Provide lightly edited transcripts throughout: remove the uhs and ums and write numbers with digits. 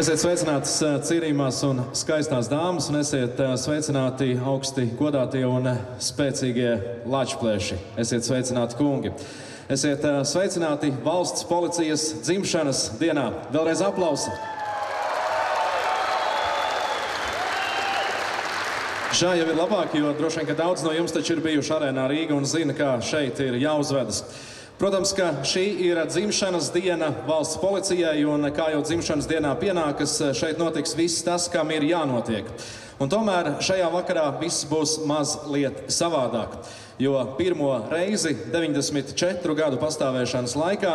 Esiet sveicinātas cienījumās un skaistās dāmas, un esiet sveicināti augsti godātie un spēcīgie lačplēši. Esiet sveicināti kungi. Esiet sveicināti valsts policijas dzimšanas dienā. Vēlreiz aplausi. Šā jau ir labāk, jo droši vien, ka daudz no jums taču ir bijuši arēnā Rīga un zina, kā šeit ir jāuzvedas. Protams, ka šī ir dzimšanas diena valsts policijai, un kā jau dzimšanas dienā pienākas, šeit notiks viss tas, kam ir jānotiek. Un tomēr šajā vakarā viss būs mazliet savādāk, jo pirmo reizi 94 gadu pastāvēšanas laikā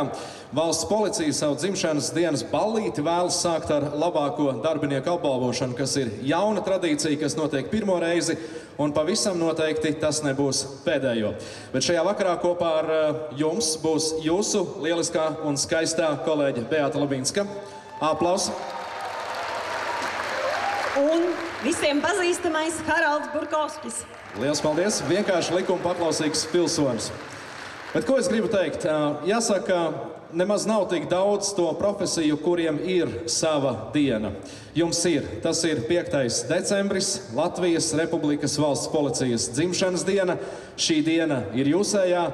valsts policija savu dzimšanas dienas ballīti vēlas sākt ar labāko darbinieku apbalvošanu, kas ir jauna tradīcija, kas notiek pirmo reizi, un pavisam noteikti tas nebūs pēdējo. Bet šajā vakarā kopā ar jums būs jūsu lieliskā un skaistā kolēģe Beata Labinska. Aplausi! Un visiem pazīstamais Haralds Burkovskis. Liels paldies! Vienkārši likuma paklausīgs pilsonis. Bet ko es gribu teikt? Jāsaka, nemaz nav tik daudz to profesiju, kuriem ir sava diena. Jums ir. Tas ir 5. decembris, Latvijas Republikas valsts policijas dzimšanas diena. Šī diena ir jūsējā.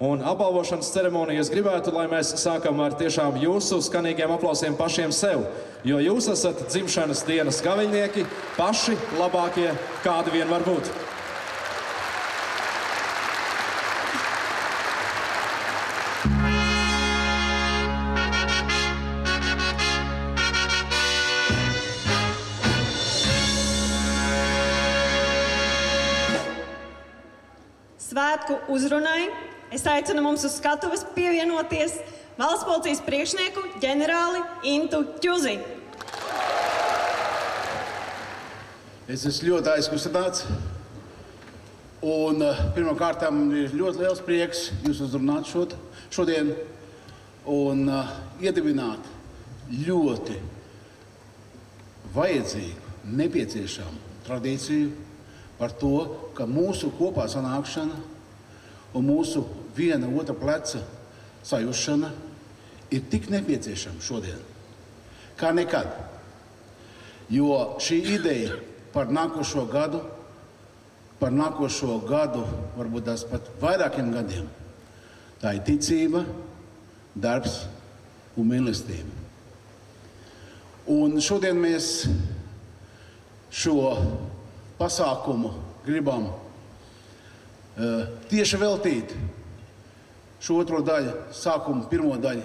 Un apbalvošanas ceremonijas gribētu, lai mēs sākam ar tiešām jūsu skanīgiem aplausiem pašiem sev. Jo jūs esat dzimšanas dienas gaviļnieki, paši labākie, kādi vien var būt. Svētku uzrunai es aicinu mums uz skatuves pievienoties valsts policijas priekšnieku ģenerāli Intu Ķuzi. Es esmu ļoti aizkustināts, un pirmkārt man ir ļoti liels prieks jūs uzrunāt šodien un iedibināt ļoti vajadzīgu, nepieciešamu tradīciju par to, ka mūsu kopā sanākšana un mūsu viena otra pleca sajušana ir tik nepieciešama šodien, kā nekad. Jo šī ideja par nākošo gadu, varbūt tās pat vairākiem gadiem, tā ir ticība, darbs un mīlestība. Un šodien mēs šo pasākumu gribam tieši veltīt šo otro daļu, sākumu pirmo daļu,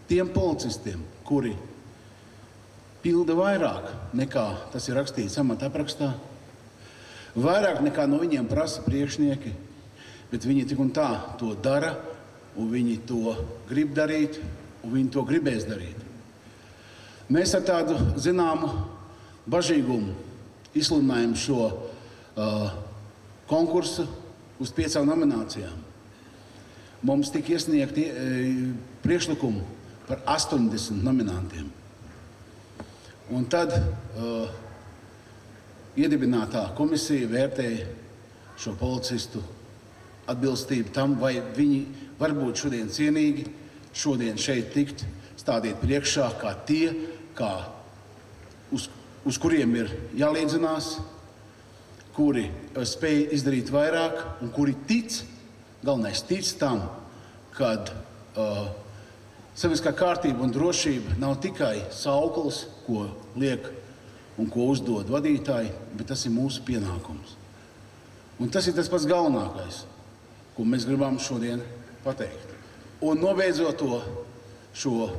tiem policistiem, kuri pilda vairāk nekā tas ir rakstīts amata aprakstā, vairāk nekā no viņiem prasa priekšnieki, bet viņi tik un tā to dara, un viņi to grib darīt, un viņi to gribēs darīt. Mēs ar tādu zināmu bažīgumu izsludinājām šo konkursu uz 5 nominācijām. Mums tika iesniegti priekšlikumi par 80 nominantiem. Un tad iedibinātā komisija vērtēja šo policistu atbilstību tam, vai viņi var būt šodien cienīgi, šodien šeit tikt stādīt priekšā kā tie, uz kuriem ir jālīdzinās, kuri spēj izdarīt vairāk un kuri galvenais tic tam, kad sabiedriskā kārtība un drošība nav tikai sauklis, ko liek un ko uzdod vadītāji, bet tas ir mūsu pienākums. Un tas ir tas pats galvenākais, ko mēs gribam šodien pateikt. Un nobeidzot šo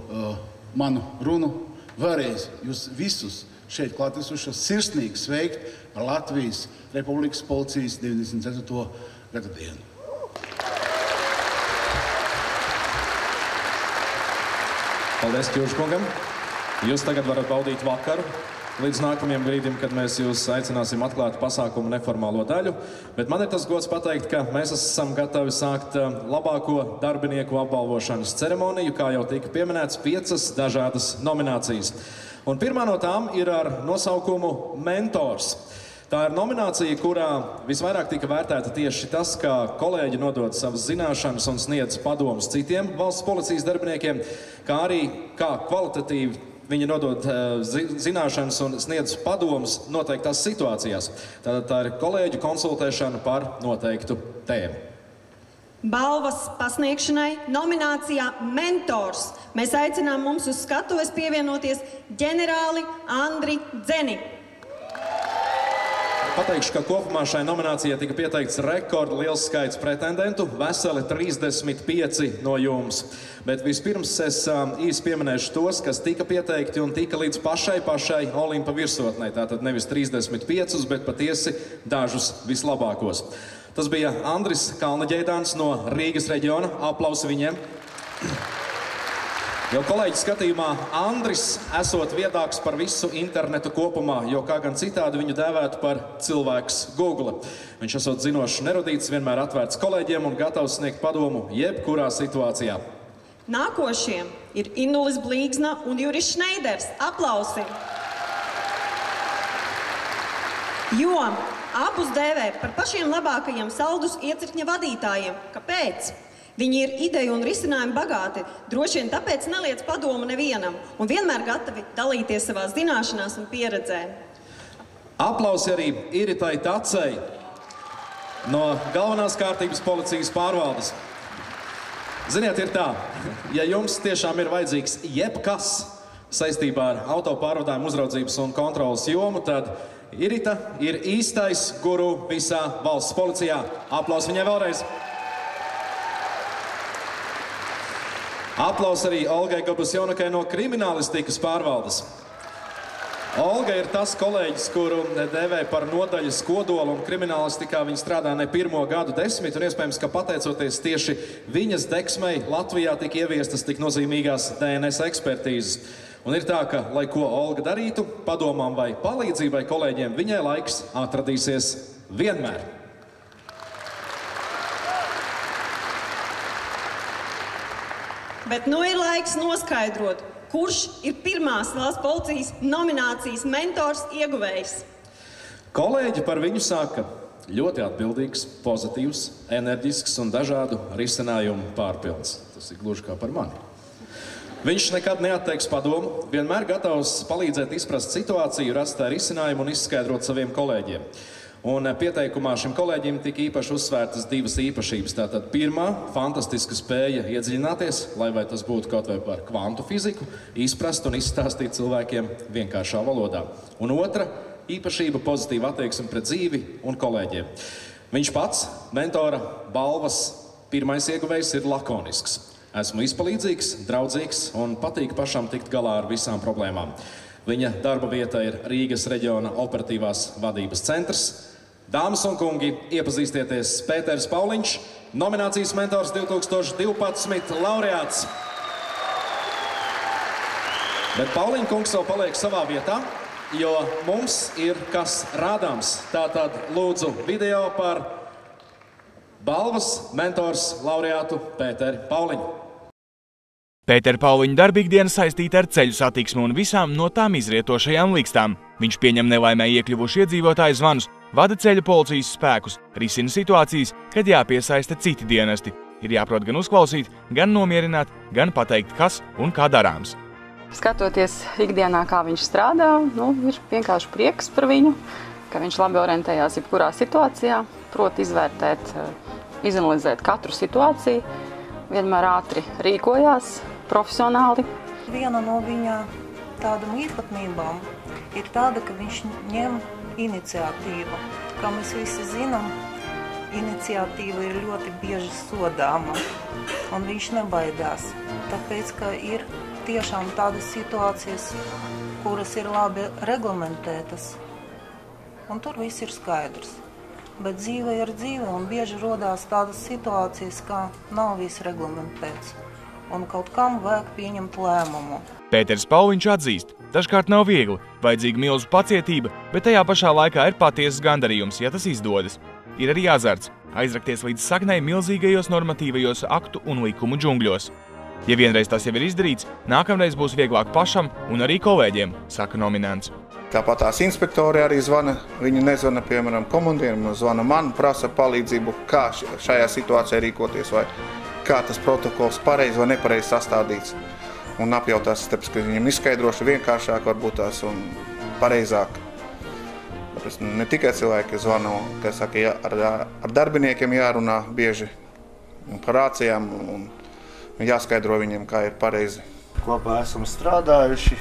manu runu, vēlreiz jūs visus šeit klātesošos sirsnīgi sveikt ar Latvijas Republikas policijas 94. gada dienu. Paldies Ķužkungam. Jūs tagad varat baudīt vakaru līdz nākamajam brīdim, kad mēs jūs aicināsim atklāt pasākumu neformālo daļu. Bet man ir tas gods pateikt, ka mēs esam gatavi sākt labāko darbinieku apbalvošanas ceremoniju, kā jau tika pieminēts, 5 dažādas nominācijas. Un pirmā no tām ir ar nosaukumu Mentors. Tā ir nominācija, kurā visvairāk tika vērtēta tieši tas, kā kolēģi nodod savas zināšanas un sniedz padomus citiem valsts policijas darbiniekiem, kā arī kā kvalitatīvi viņi nodod zināšanas un sniedz padomus noteiktās situācijās. Tātad tā ir kolēģu konsultēšana par noteiktu tēmu. Balvas pasniegšanai nominācijā Mentors mēs aicinām mums uz skatuves pievienoties ģenerāli Andri Dzeni. Pateikšu, ka kopumā šai nominācijai tika pieteikts rekords liels skaits pretendentu, veseli 35 no jums. Bet vispirms es īsi pieminēšu tos, kas tika pieteikti un tika līdz pašai Olimpa virsotnei. Tātad nevis 35, bet patiesi dažus vislabākos. Tas bija Andris Kalnaģeidāns no Rīgas reģiona. Aplausi viņiem. Jo kolēģi skatījumā Andris esot viedāks par visu internetu kopumā, jo kā gan citādi viņu dēvētu par cilvēks Google. Viņš esot zinošs un erudīts, vienmēr atvērts kolēģiem un gatavs sniegt padomu jebkurā situācijā. Nākošie ir Inulis Blīgsna un Juris Šneiders. Aplausi! Jo abus dēvē par pašiem labākajiem saldus iecirkņa vadītājiem. Kāpēc? Viņi ir ideju un risinājumu bagāti, droši vien tāpēc neliec padomu nevienam un vienmēr gatavi dalīties savās zināšanās un pieredzē. Aplausi arī Iritai Tacei no galvenās kārtības policijas pārvaldes. Ziniet, ir tā, ja jums tiešām ir vajadzīgs jebkas saistībā ar autopārvadājumu uzraudzības un kontrolas jomu, tad Irita ir īstais guru visā valsts policijā. Aplausi viņai vēlreiz! Aplaus arī Olgai Gabusjonakai no kriminālistikas pārvaldes. Olga ir tas kolēģis, kuru dēvē par nodaļas kodolu un kriminālistikā viņa strādā ne 1. gadu 10, un iespējams, ka pateicoties tieši viņas degsmei Latvijā tika ieviestas tik nozīmīgās DNS ekspertīzes. Un ir tā, ka, lai ko Olga darītu, padomām vai palīdzībai kolēģiem, viņai laiks atradīsies vienmēr. Bet nu ir laiks noskaidrot, kurš ir pirmās valsts policijas nominācijas mentors ieguvējs. Kolēģi par viņu saka ļoti atbildīgs, pozitīvs, enerģisks un dažādu risinājumu pārpilns. Tas ir gluži kā par mani. Viņš nekad neatteiks padomu, vienmēr gatavs palīdzēt izprast situāciju, rast tā risinājumu un izskaidrot saviem kolēģiem. Un pieteikumā šim kolēģim tika īpaši uzsvērtas divas īpašības. Tātad pirmā, fantastiska spēja iedziļināties, lai vai tas būtu kaut vai par kvantu fiziku, izprast un izstāstīt cilvēkiem vienkāršā valodā. Un otra īpašība, pozitīva attieksme pret dzīvi un kolēģiem. Viņš pats, mentora balvas pirmais ieguvējs, ir lakonisks. Esmu izpalīdzīgs, draudzīgs un patīk pašam tikt galā ar visām problēmām. Viņa darba vieta ir Rīgas reģiona operatīvās vadības centrs. Dāmas un kungi, iepazīstieties Pēters Pauliņš, nominācijas mentors 2012 laureāts. Bet Pauliņa kungs vēl paliek savā vietā, jo mums ir kas rādāms. Tātad lūdzu video par balvas mentors laureātu Pēteri Pauliņu. Pētera Pauliņa darbīgdiena saistīta ar ceļu satiksmi un visām no tām izrietošajām līkstām. Viņš pieņem nelaimē iekļuvuši iedzīvotāju zvanus, vada ceļu policijas spēkus, risina situācijas, kad jāpiesaista citi dienesti. Ir jāprot gan uzklausīt, gan nomierināt, gan pateikt, kas un kā darāms. Skatoties ikdienā, kā viņš strādā, ir vienkārši prieks par viņu, ka viņš labi orientējās jebkurā situācijā, prot izvērtēt, izanalizēt katru situāciju, vienmēr ātri rīkojās, profesionāli. Viena no viņa tādām īpatnībām ir tāda, ka viņš ņem iniciatīvu. Kā mēs visi zinām, iniciatīva ir ļoti bieži sodāma, un viņš nebaidās. Tāpēc, ka ir tiešām tādas situācijas, kuras ir labi reglamentētas, un tur viss ir skaidrs. Bet dzīve ir dzīve, un bieži rodās tādas situācijas, kā nav viss reglamentēts, un kaut kam vajag pieņemt lēmumu. Pēters Pauliņš atzīst, dažkārt nav viegli, vajadzīga milzu pacietība, bet tajā pašā laikā ir patiesas gandarījums, ja tas izdodas. Ir arī azarts, aizrakties līdz saknei milzīgajos normatīvajos aktu un likumu džungļos. Ja vienreiz tas jau ir izdarīts, nākamreiz būs vieglāk pašam un arī kolēģiem, saka nominants. Tāpat tās inspektori arī zvana, viņi nezvana, piemēram, komandierim, zvana man, prasa palīdzību, kā šajā situācijā rīkoties, vai kā tas protokols pareizi vai nepareizi sastādīts. un apjautās, tāpēc, ka viņam izskaidroši vienkāršāk varbūt tās un pareizāk. Tāpēc ne tikai cilvēki zvanu, kas saka, ar darbiniekiem jārunā bieži par rācijām un jāskaidro viņiem, kā ir pareizi. Kopā esam strādājuši.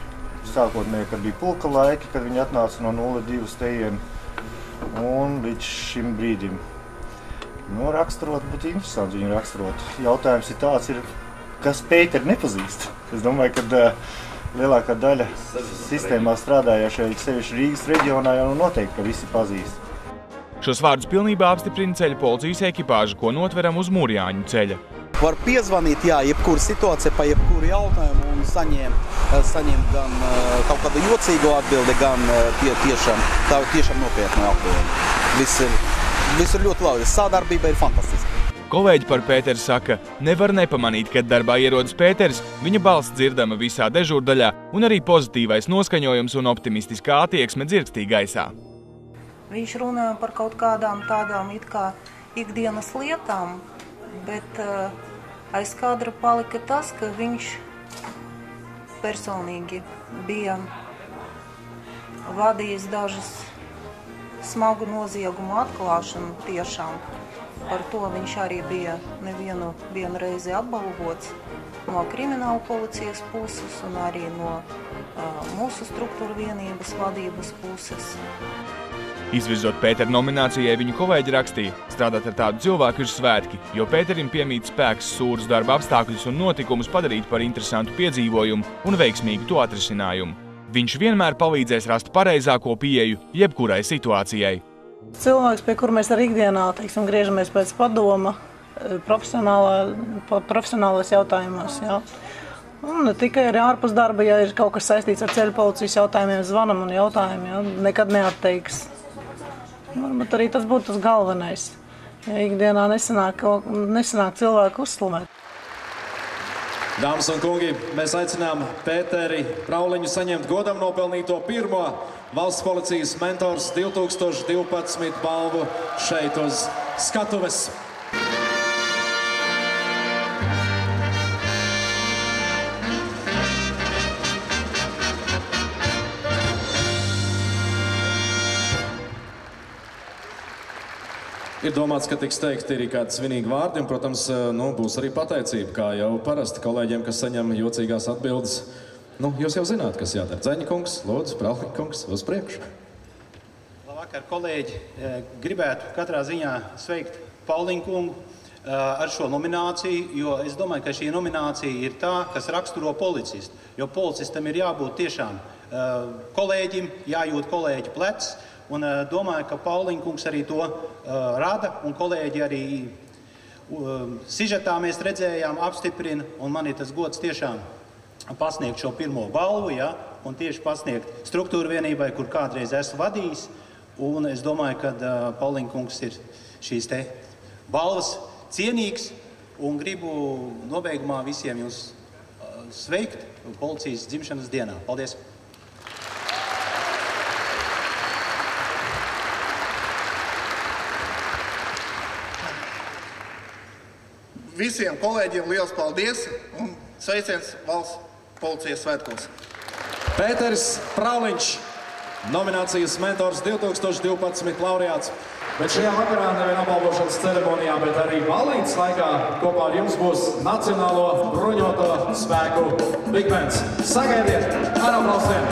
Sākotnēji, kad bija pulka laiki, kad viņi atnāca no 02 stejiem un līdz šim brīdim. Raksturot būtu interesanti viņu raksturot. Jautājums ir tāds, kas Pēteri nepazīst. Es domāju, ka lielākā daļa sistēmā strādājošie, sevišķi Rīgas reģionā, jau noteikti, ka visi pazīst. Šos vārdus pilnībā apstiprina ceļa policijas ekipāža, ko notveram uz Mūrjāņu ceļa. Var piezvanīt, jebkuru situāciju, pa jebkuru jautājumu un saņemt gan kaut kādu jocīgu atbildi, gan tiešām nopietnu atbildi. Viss ir ļoti labi. Sadarbība ir fantastiska. Kolēģi par Pēteri saka, nevar nepamanīt, kad darbā ierodas Pēteris, viņa balss dzirdama visā dežūrdaļā un arī pozitīvais noskaņojums un optimistiskā attieksme dzirkstī gaisā. Viņš runāja par kaut kādām tādām it kā ikdienas lietām, bet aiz kadra palika tas, ka viņš personīgi bija vadījis dažas smagu noziegumu atklāšanu tiešām. Par to viņš arī bija nevienu reizi apbalvots no krimināla policijas puses un arī no mūsu struktūra vienības vadības puses. Izvirzot Pētera nominācijai, viņu kolēģi rakstīja, strādāt ar tādu cilvēku ir svētki, jo Pēterim piemīt spēks sūrus darba apstākļus un notikumus padarīt par interesantu piedzīvojumu un veiksmīgu to atrisinājumu. Viņš vienmēr palīdzēs rast pareizāko pieeju jebkurai situācijai. Cilvēks, pie kura mēs ar ikdienā, griežamies pēc padoma profesionālais jautājumos. Jā. Un ne tikai arī ārpus darba, ja ir kaut kas saistīts ar ceļu policijas jautājumiem, zvanam un jautājumiem, nekad neatteiks. Varbūt arī tas būtu tas galvenais, ja ikdienā nesanāk cilvēku uzslavēt. Dāmas un kungi, mēs aicinām Pēteri Prauliņu saņemt godam nopelnīto pirmo Valsts policijas mentors 2012 balvu šeit uz skatuves. Ir domāts, ka tiks teikt arī kādi svinīgi vārdi, un, protams, būs arī pateicība, kā jau parasti kolēģiem, kas saņem jocīgās atbildes. Jūs jau zināt, kas jādara. Dzeņa kungs, lūdzu, Prauliņa kungs, uz priekšu. Labvakar, kolēģi. Gribētu katrā ziņā sveikt Pauliņu kungu ar šo nomināciju, jo es domāju, ka šī nominācija ir tā, kas raksturo policistu. Jo policistam ir jābūt tiešām kolēģim, jājūt kolēģi plecs. Un domāju, ka Pauliņa kungs arī to rada, un kolēģi arī sižetā mēs redzējām, apstiprina, un man ir tas gods tiešām pasniegt šo pirmo balvu, ja, un tieši pasniegt struktūra vienībai, kur kādreiz esmu vadījis, un es domāju, ka Pauliņa kungs ir šīs te balvas cienīgs, un gribu nobeigumā visiem jūs sveikt policijas dzimšanas dienā. Paldies! Visiem kolēģiem liels paldies un sveiciens Valsts policijas svētkos. Pēteris Prauliņš, nominācijas mentors 2012 laureāts. Bet šajā vakarā nevien apbalvošanas ceremonijā, bet arī balītes laikā kopā ar jums būs Nacionālo bruņoto spēku Big Bands. Sagaidiet ar aplausiem!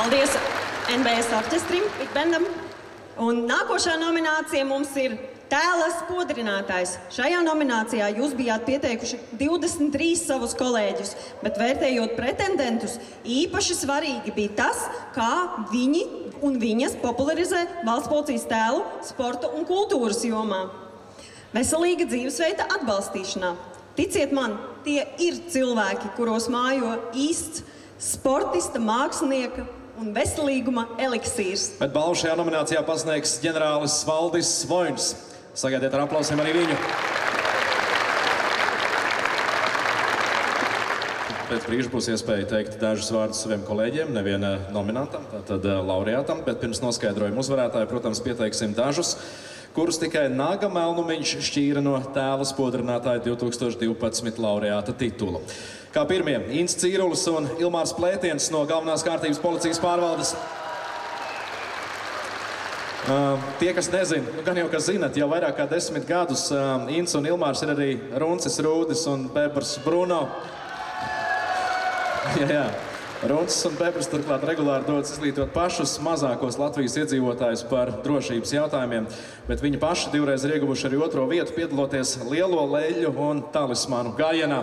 Paldies NBS orķestrim, Big-bandam. Un nākošā nominācija mums ir tēla spodrinātājs. Šajā nominācijā jūs bijāt pieteikuši 23 savus kolēģus, bet vērtējot pretendentus, īpaši svarīgi bija tas, kā viņi un viņas popularizē valsts policijas tēlu sporta un kultūras jomā. Veselīga dzīvesveida atbalstīšanā. Ticiet man, tie ir cilvēki, kuros mājo īsts sportista, mākslinieka un veselīguma eliksīrs. Bet balvu šajā nominācijā pasniegs ģenerālis Valdis Svoins. Sagaidiet ar aplausiem arī viņu. Pēc brīža būs iespēja teikt dažus vārdus saviem kolēģiem, neviena nominantam, tātad laureātam, bet pirms noskaidrojuma uzvarētāju, protams, pieteiksim dažus, kurus tikai Naga Melnumiņš šķīra no tēla spodrinātāja 2012 laureāta titulu. Kā pirmie, Inns Cīrulis un Ilmārs Plētiens no Galvenās kārtības policijas pārvaldes. Tie, kas nezina, gan jau, kas zinat, jau vairāk kā 10 gadus Inns un Ilmārs ir arī Runcis Rūdis un Pepers Bruno. Jā. Runcis un Pepers turklāt regulāri dodas izglītot pašus mazākos Latvijas iedzīvotājus par drošības jautājumiem, bet viņi paši divreiz ir ieguvuši arī 2. vietu, piedaloties Lielo leļu un talismanu gājienā.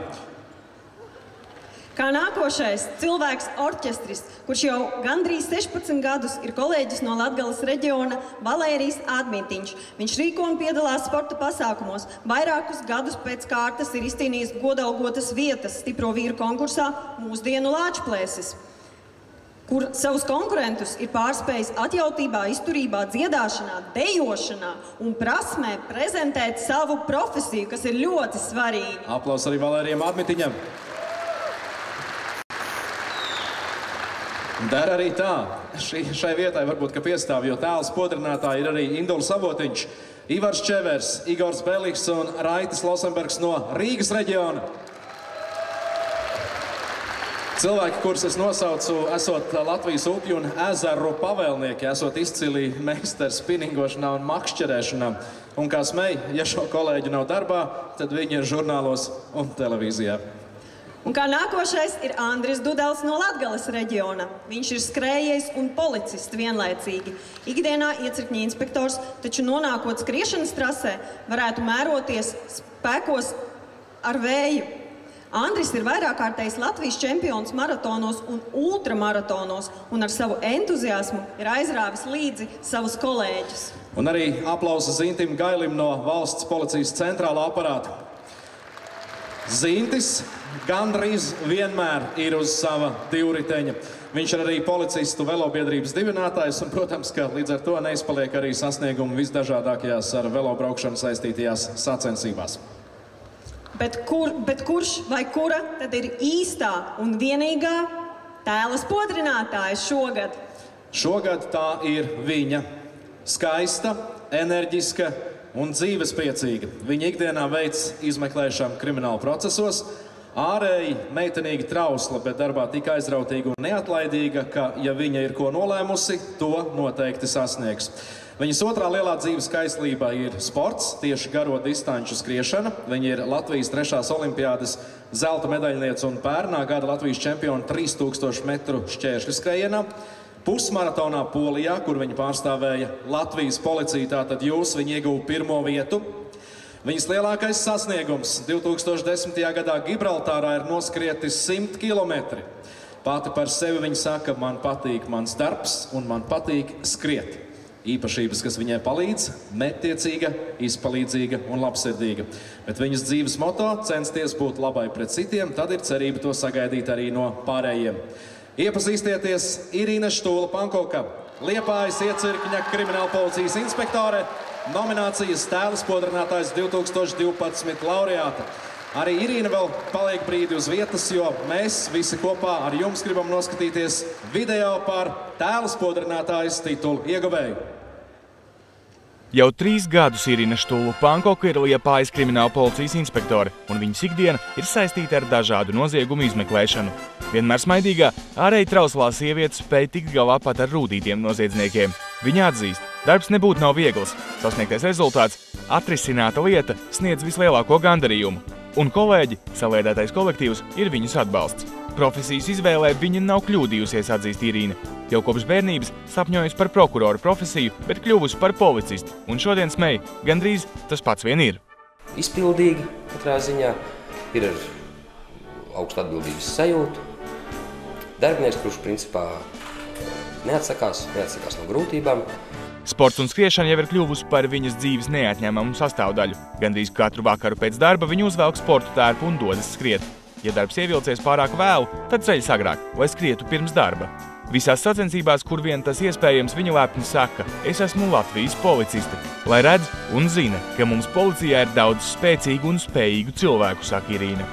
Kā nākošais cilvēks orķestris, kurš jau gandrīz 16 gadus ir kolēģis no Latgales reģiona Valērijs Admitiņš. Viņš rīko un piedalās sporta pasākumos. Vairākus gadus pēc kārtas ir izcīnījis godalgotas vietas stipro vīru konkursā Mūsdienu Lāčplēsis, kur savus konkurentus ir pārspējis atjautībā, izturībā, dziedāšanā, dejošanā un prasmē prezentēt savu profesiju, kas ir ļoti svarīgi. Aplaus arī Valērijam Admitiņam. Der arī tā. Šai vietai varbūt, ka piestāv, jo tēla spodrinātāji ir arī Indula Savotiņš, Ivars Čevers, Igors Beliks un Raitis Losenbergs no Rīgas reģiona. Cilvēki, kurus es nosaucu, esot Latvijas upju un ezeru pavēlnieki, esot izcili meistari spinningošanā un makšķerēšanā. Un kā smēj, ja šo kolēģi nav darbā, tad viņi ir žurnālos un televīzijā. Un kā nākošais ir Andris Dudels no Latgales reģiona. Viņš ir skrējējs un policists vienlaicīgi. Ikdienā iecirkņa inspektors, taču nonākot skriešanas trasē, varētu mēroties spēkos ar vēju. Andris ir vairākārtējs Latvijas čempions maratonos un ultramaratonos, un ar savu entuziasmu ir aizrāvis līdzi savus kolēģus. Un arī aplausa Zintim Gailim no Valsts policijas centrālā aparāta. Zintis gandrīz vienmēr ir uz sava divriteņa. Viņš ir arī policistu velobiedrības dibinātājs un, protams, ka līdz ar to neizpaliek arī sasniegumi visdažādākajās ar velobraukšanu saistītajās sacensībās. Bet kurš vai kura tad ir īstā un vienīgā tēla spodrinātāja šogad? Šogad tā ir viņa. Skaista, enerģiska un dzīvespriecīga. Viņa ikdienā veic izmeklēšanu krimināla procesos, ārēji meitenīgi trausla, bet darbā tik aizrautīga un neatlaidīga, ka, ja viņa ir ko nolēmusi, to noteikti sasniegs. Viņas otrā lielā dzīves kaislība ir sports, tieši garo distanču skriešana. Viņa ir Latvijas 3. olimpiādes zelta medaļniece un pērnā gada Latvijas čempiona 3000 metru šķēršļu skrējienā. Pusmaratonā Polijā, kur viņa pārstāvēja Latvijas policiju, tātad jūs, viņa ieguva 1. vietu. Viņas lielākais sasniegums 2010. gadā Gibraltārā ir noskrieti 100 kilometri. Pati par sevi viņa saka, man patīk mans darbs un man patīk skriet. Īpašības, kas viņai palīdz, mērķtiecīga, izpalīdzīga un labsirdīga. Bet viņas dzīves moto censties būt labai pret citiem, tad ir cerība to sagaidīt arī no pārējiem. Iepazīstieties Irīna Štūla-Pankoka, Liepājas iecirkņa krimināla policijas inspektore, nominācijas tēla spodrinātājs 2012 laureāta. Arī Irīna vēl paliek brīdi uz vietas, jo mēs visi kopā ar jums gribam noskatīties video par tēla spodrinātājas titulu ieguvēju. Jau 3 gadus Irīna Štūla-Pankoka ir Liepājas krimināla policijas inspektore, un viņas ikdiena ir saistīta ar dažādu noziegumu izmeklēšanu. Vienmēr smaidīgā, ārēji trauslā sieviete spēj tikt galā pat ar rūtītiem noziedzniekiem. Viņa atzīst, darbs nebūtu nav viegls. Sasniegtais rezultāts – atrisināta lieta sniedz vislielāko gandarījumu. Un kolēģi, saliedētais kolektīvs, ir viņas atbalsts. Profesijas izvēlē viņa nav kļūdījusies, atzīst Irīna. Jau kopš bērnības sapņojusi par prokuroru profesiju, bet kļuvusi par policistu. Un šodien smēja, gandrīz tas pats vien ir. Izpildīgi katrā ziņā, ir ar augstu atbildības sajūtu. Darbinieks, kurš principā neatsakās no grūtībām. Sports un skriešana jau ir kļuvusi par viņas dzīves neatņemamu sastāvdaļu. Gandrīz katru vakaru pēc darba viņa uzvelk sporta tērpu un dodas skriet. Ja darbs ievilcies pārāk vēlu, tad ceļas agrāk, lai skrietu pirms darba. Visās sacensībās, kur vien tas iespējams, viņa lepni saka, es esmu Latvijas policiste, lai redz un zina, ka mums policijā ir daudz spēcīgu un spējīgu cilvēku, saka Irīna.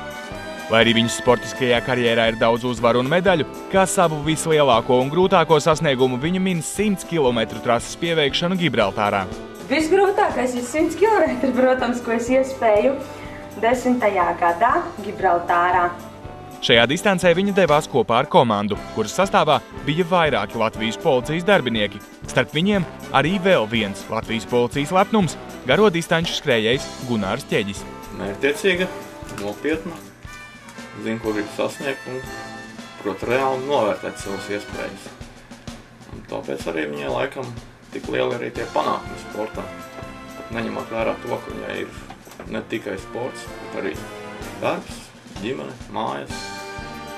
Lai arī viņas sportiskajā karjerā ir daudz uzvaru un medaļu, kā savu vislielāko un grūtāko sasniegumu viņa min 100 km trases pieveikšanu Gibraltārā. Visgrūtākais ir 100 km, protams, ko es iespēju 10. gadā Gibraltārā. Šajā distancē viņa devās kopā ar komandu, kuras sastāvā bija vairāki Latvijas policijas darbinieki. Starp viņiem arī vēl viens Latvijas policijas lepnums – garo distanču skrējējs Gunārs Ķeģis. Mērķtiecīga, nopietna, zina, ko grib sasniegt un prot reāli novērtēt savas iespējas. Un tāpēc arī viņai laikam tik lieli arī tie panākumi sportā. Pat neņemot vērā to, ka viņai ir ne tikai sports, bet arī darbs, ģimene, mājas.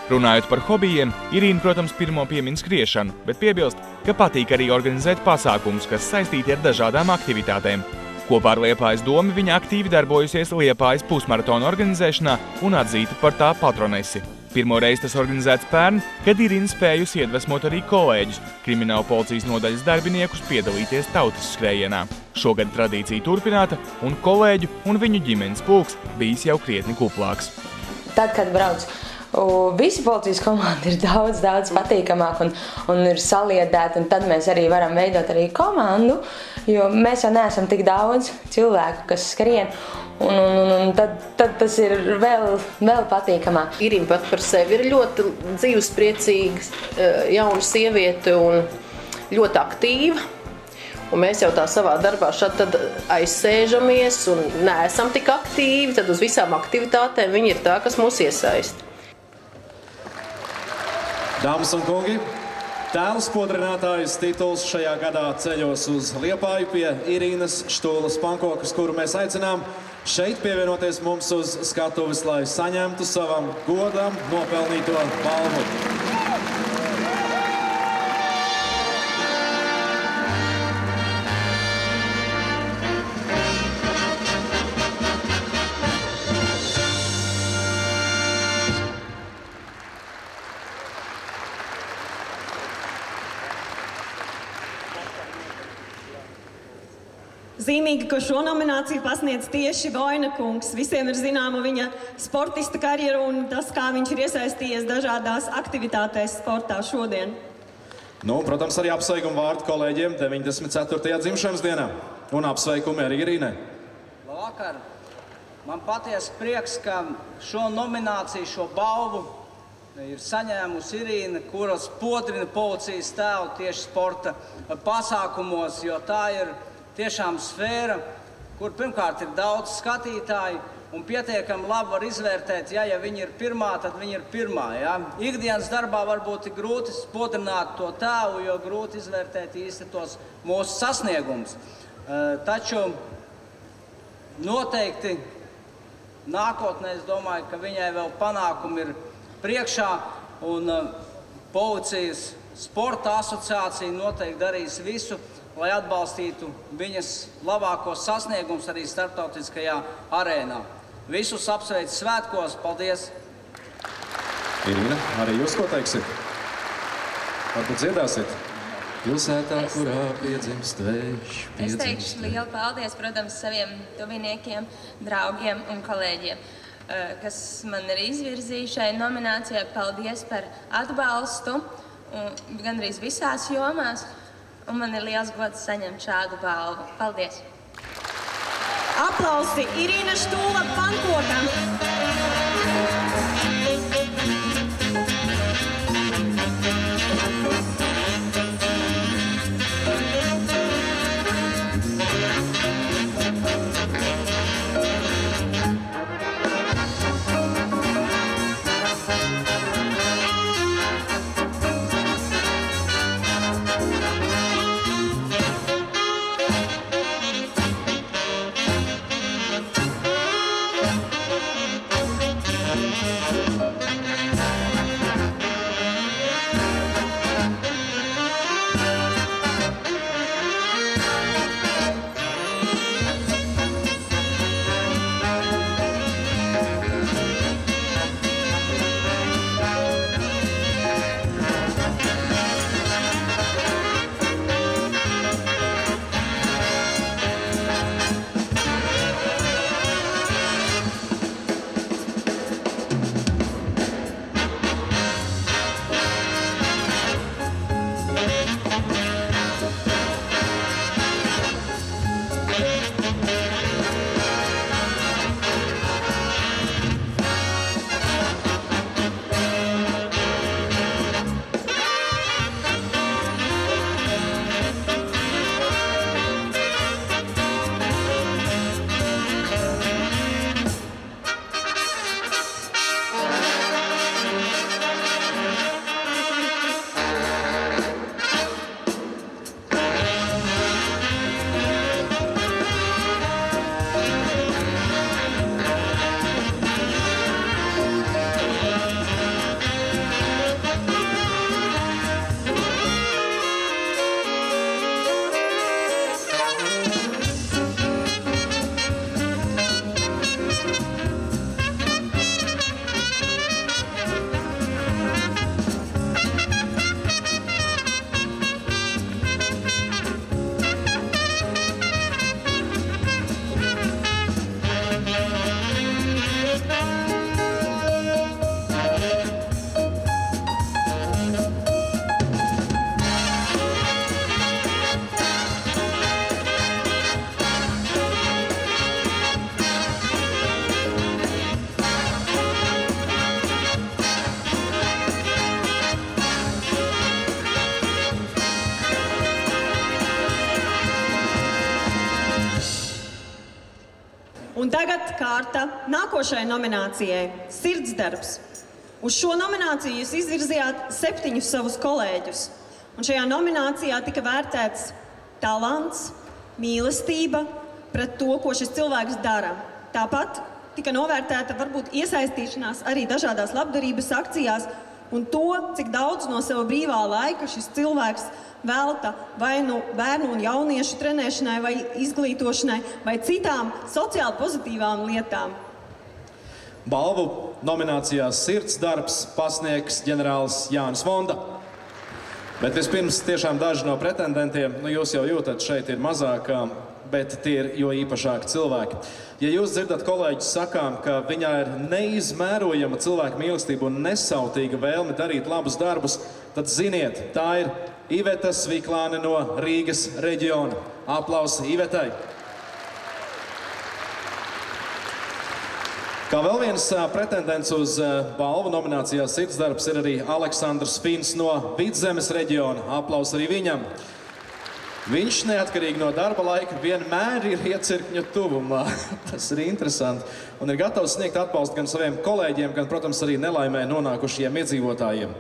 Runājot par hobijiem, Irīna, protams, pirmo piemin skriešanu, bet piebilst, ka patīk arī organizēt pasākumus, kas saistīti ar dažādām aktivitātēm. Kopā ar Liepājas domu viņa aktīvi darbojusies Liepājas pusmaratona organizēšanā un atzīta par tā patronesi. Pirmo reizi tas organizēts pērn, kad Irīna spējusi iedvesmot arī kolēģus, krimināla policijas nodaļas darbiniekus piedalīties tautas skrējienā. Šogad tradīcija turpināta, un kolēģu un viņu ģimenes pulks bijis jau krietni kuplāks. Tad, kad brauc, visi policijas komanda ir daudz patīkamāk un ir saliedēta, un tad mēs arī varam veidot arī komandu, jo mēs jau neesam tik daudz cilvēku, kas skrien, un tad tas ir vēl patīkamāk. Irīna pat par sevi ir ļoti dzīvespriecīga, jauna sieviete un ļoti aktīva. Un mēs jau tā savā darbā šad tad aizsēžamies un neesam tik aktīvi, tad uz visām aktivitātēm viņi ir tā, kas mūs iesaista. Dāmas un kungi, tēla spodrinātājas tituls šajā gadā ceļos uz Liepāju pie Irīnas Štūlas-Pankokas, kuru mēs aicinām šeit pievienoties mums uz skatuves, lai saņemtu savam godam nopelnīto balvu. Zīmīgi, ka šo nomināciju pasniedz tieši Vojna kungs. Visiem ir zināma viņa sportista karjera un tas, kā viņš ir iesaistījies dažādās aktivitātēs sportā šodien. Nu, protams, arī apsveikumu vārdu kolēģiem 94. dzimšanas dienā. Un apsveikumi arī Irīnai. Labvakar! Man patiesi prieks, ka šo nomināciju, šo balvu ir saņēmusi Irīna, kura spodrina policijas tēlu tieši sporta pasākumos, jo tā ir tiešām sfēra, kur pirmkārt ir daudz skatītāju un pietiekami labi var izvērtēt, ja viņa ir pirmā, tad viņa ir pirmā. Ja? Ikdienas darbā varbūt ir grūti spodrināt to tēlu, jo grūti izvērtēt īsti tos mūsu sasniegumus. Taču noteikti nākotnē es domāju, ka viņai vēl panākumi ir priekšā, un Policijas sporta asociācija noteikti darīs visu, lai atbalstītu viņas labākos sasniegumus arī starptautiskajā arēnā. Visus apsveicu svētkos. Paldies! Irīna, arī jūs ko teiksiet? Varbūt dziedāsiet? Pilsētā, kurā piedzimst vējš, Es teikšu lielu paldies, protams, saviem tuviniekiem, draugiem un kolēģiem, kas man ir izvirzījuši šai nominācijai. Paldies par atbalstu, gandrīz visās jomās, un man ir liels gods saņemt šādu balvu. Paldies! Aplausi Irīna Štūla Pankoka! Un tagad kārta nākošajai nominācijai – Sirdsdarbs. Uz šo nomināciju jūs izvirzījāt 7 savus kolēģus. Un šajā nominācijā tika vērtēts talants, mīlestība pret to, ko šis cilvēks dara. Tāpat tika novērtēta varbūt iesaistīšanās arī dažādās labdarības akcijās un to, cik daudz no sava brīvā laika šis cilvēks velta vai nu bērnu un jauniešu trenēšanai vai izglītošanai vai citām sociāli pozitīvām lietām. Balvu nominācijā Sirdsdarbs pasniegs ģenerālis Jānis Vonda. Bet vispirms tiešām daži no pretendentiem, jūs jau jūtat, šeit ir mazāk, bet tie ir jo īpašāki cilvēki. Ja jūs dzirdat kolēģis sakām, ka viņā ir neizmērojama cilvēka mīlestība un nesautīga vēlme darīt labus darbus, tad ziniet, tā ir Iveta Sviklāne no Rīgas reģiona. Aplausi Ivetai! Kā vēl viens pretendents uz balvu nominācijā Sirdsdarbs ir arī Aleksandrs Fins no Vidzemes reģiona. Aplaus arī viņam. Viņš neatkarīgi no darba laika vienmēr ir iecirkņu tuvumā. Tas ir interesanti. Un ir gatavs sniegt atbalstu gan saviem kolēģiem, gan, protams, arī nelaimē nonākušajiem iedzīvotājiem.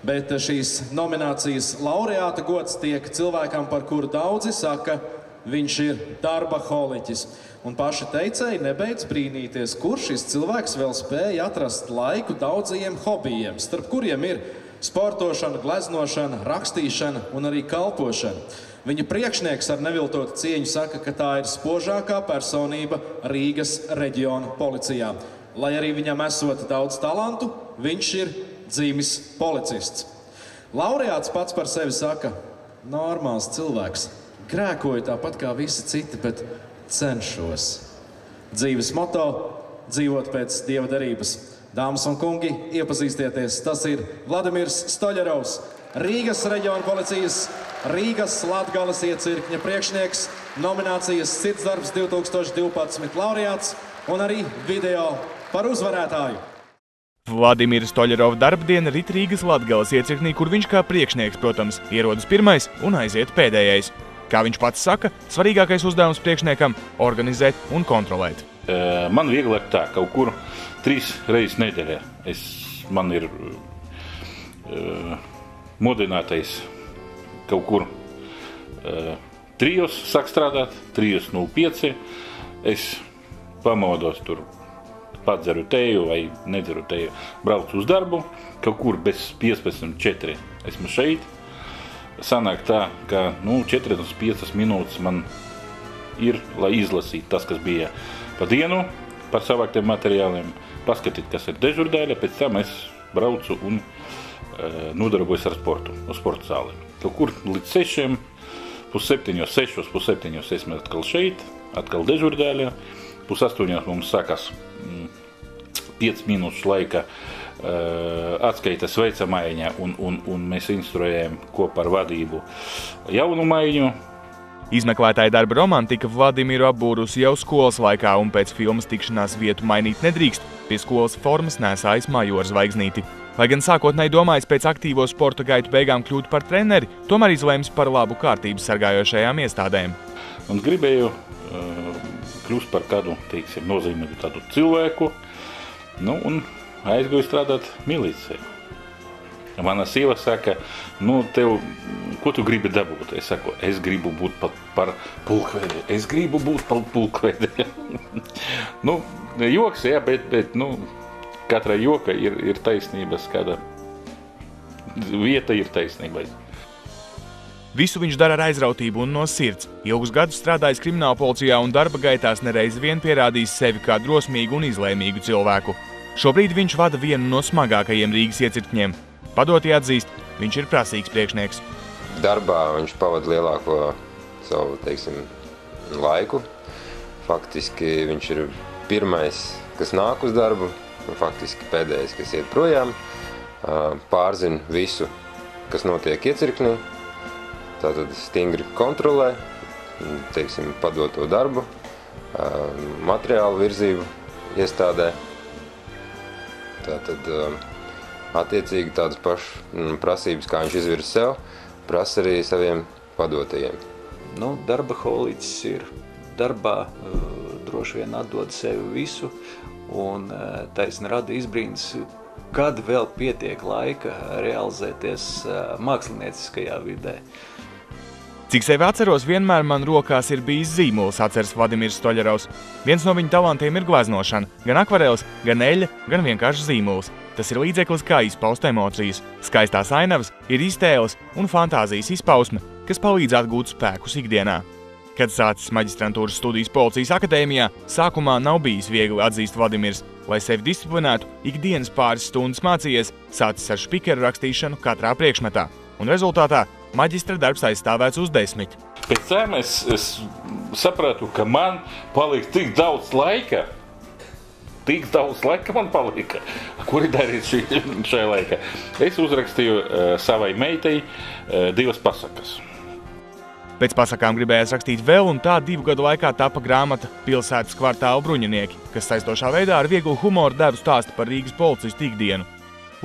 Bet šīs nominācijas laureāta gods tiek cilvēkam, par kuru daudzi saka, viņš ir darba holiķis. Un paši teicēji nebeidz brīnīties, kur šis cilvēks vēl spēja atrast laiku daudzajiem hobijiem, starp kuriem ir sportošana, gleznošana, rakstīšana un arī kalpošana. Viņa priekšnieks ar neviltotu cieņu saka, ka tā ir spožākā personība Rīgas reģiona policijā. Lai arī viņam esot daudz talantu, viņš ir dzīvis policists. Laureāts pats par sevi saka, normāls cilvēks, grēkoju tāpat kā visi citi, bet cenšos. Dzīves moto – dzīvot pēc Dieva darības. Dāmas un kungi, iepazīstieties, tas ir Vladimirs Stoļerovs, Rīgas reģiona policijas, Rīgas Latgales iecirkņa priekšnieks, nominācijas Sirdsdarbs 2012 laureāts un arī video par uzvarētāju. Vladimira Stoļerova darbdiena rit Rīgas Latgales iecirknī, kur viņš kā priekšnieks, protams, ierodas pirmais un aiziet pēdējais. Kā viņš pats saka, svarīgākais uzdevums priekšniekam – organizēt un kontrolēt. Man vieglāk tā, kaut kur 3 reizes nedēļā. Man ir modinātais kaut kur 3 sāk strādāt, 3:05. Es pamodos tur, padzeru teju vai nedzeru teju, braucu uz darbu, kaut kur bez 15:04 esmu šeit. Sanāk tā, ka 45 minūtes man ir, lai izlasītu tas, kas bija pa dienu, par savāktiem materiāliem, paskatīt, kas ir dežurdēļa, pēc tam es braucu un nodarbojos ar sportu, uz sporta zāli. Kaut kur līdz 6, 6:30 esmu atkal šeit, atkal dežurdēļa, 7:30 mums sākās 5 minūšu laika atskaitas veica maiņa un mēs instruējam kopā ar vadību jaunu maiņu. Izmeklētāja darba romantika Vladimiru apbūrusi jau skolas laikā un pēc filmas tikšanās vietu mainīt nedrīkst, pie skolas formas nesājas majora zvaigznīti. Lai gan sākotnēji domājis pēc aktīvo sporta gaitu beigām kļūt par treneri, tomēr izlēms par labu kārtības sargājošajām iestādēm. Un gribēju kļūst par kādu, teiksim, nozīmīgu tādu cilvēku, un aizgāju strādāt milīcijā. Mana sieva saka, ko tu gribi dabūt? Es saku, es gribu būt par pulkvedi. Es gribu būt par pulkvedi. Joks, jā, bet katra joka ir taisnības, kāda vieta ir taisnībai. Visu viņš dara ar aizrautību un no sirds. Ilgus gadus strādājis kriminālpolicijā un darba gaitās nereiz vien pierādījis sevi kā drosmīgu un izlēmīgu cilvēku. Šobrīd viņš vada vienu no smagākajiem Rīgas iecirkņiem. Padotie atzīst, viņš ir prasīgs priekšnieks. Darbā viņš pavada lielāko savu, laiku. Faktiski viņš ir pirmais, kas nāk uz darbu, un faktiski pēdējais, kas iet projām. Pārzina visu, kas notiek iecirknī. Tātad stingri kontrolē, padot to darbu, materiālu virzību iestādē. Tātad attiecīgi tādas pašas prasības, kā viņš izvirza sev, prasa arī saviem padotajiem. Darba holiķis ir darbā, droši vien atdod sevi visu un taisni rada izbrīnas, kad vēl pietiek laika realizēties mākslinieciskajā vidē. Cik sevi atceros, vienmēr man rokās ir bijis zīmols, atceras Vladimirs Stoļerovs. Viens no viņa talantiem ir gleznošana, gan akvarels, gan eļļa, gan vienkārši zīmols. Tas ir līdzeklis, kā izpaust emocijas. Skaistās ainavas ir iztēles un fantāzijas izpausme, kas palīdz atgūt spēkus ikdienā. Kad sācis maģistrantūras studijas Policijas akadēmijā, sākumā nav bijis viegli, atzīst Vladimirs. Lai sevi disciplinētu, ikdienas pāris stundas mācījies, sācis ar špikeru rakstīšanu katrā priekšmetā. Un rezultātā maģistra darbs aizstāvēts uz 10. Pēc tam es sapratu, ka man palika tik daudz laika. Tik daudz laika man palika. Kuri darīt šajā laikā? Es uzrakstīju savai meitai 2 pasakas. Pēc pasakām gribējās rakstīt vēl, un tā 2 gadu laikā tapa grāmata Pilsētas kvartāla bruņinieki, kas saistošā veidā ar vieglu humoru devu stāstu par Rīgas policistu ikdienu.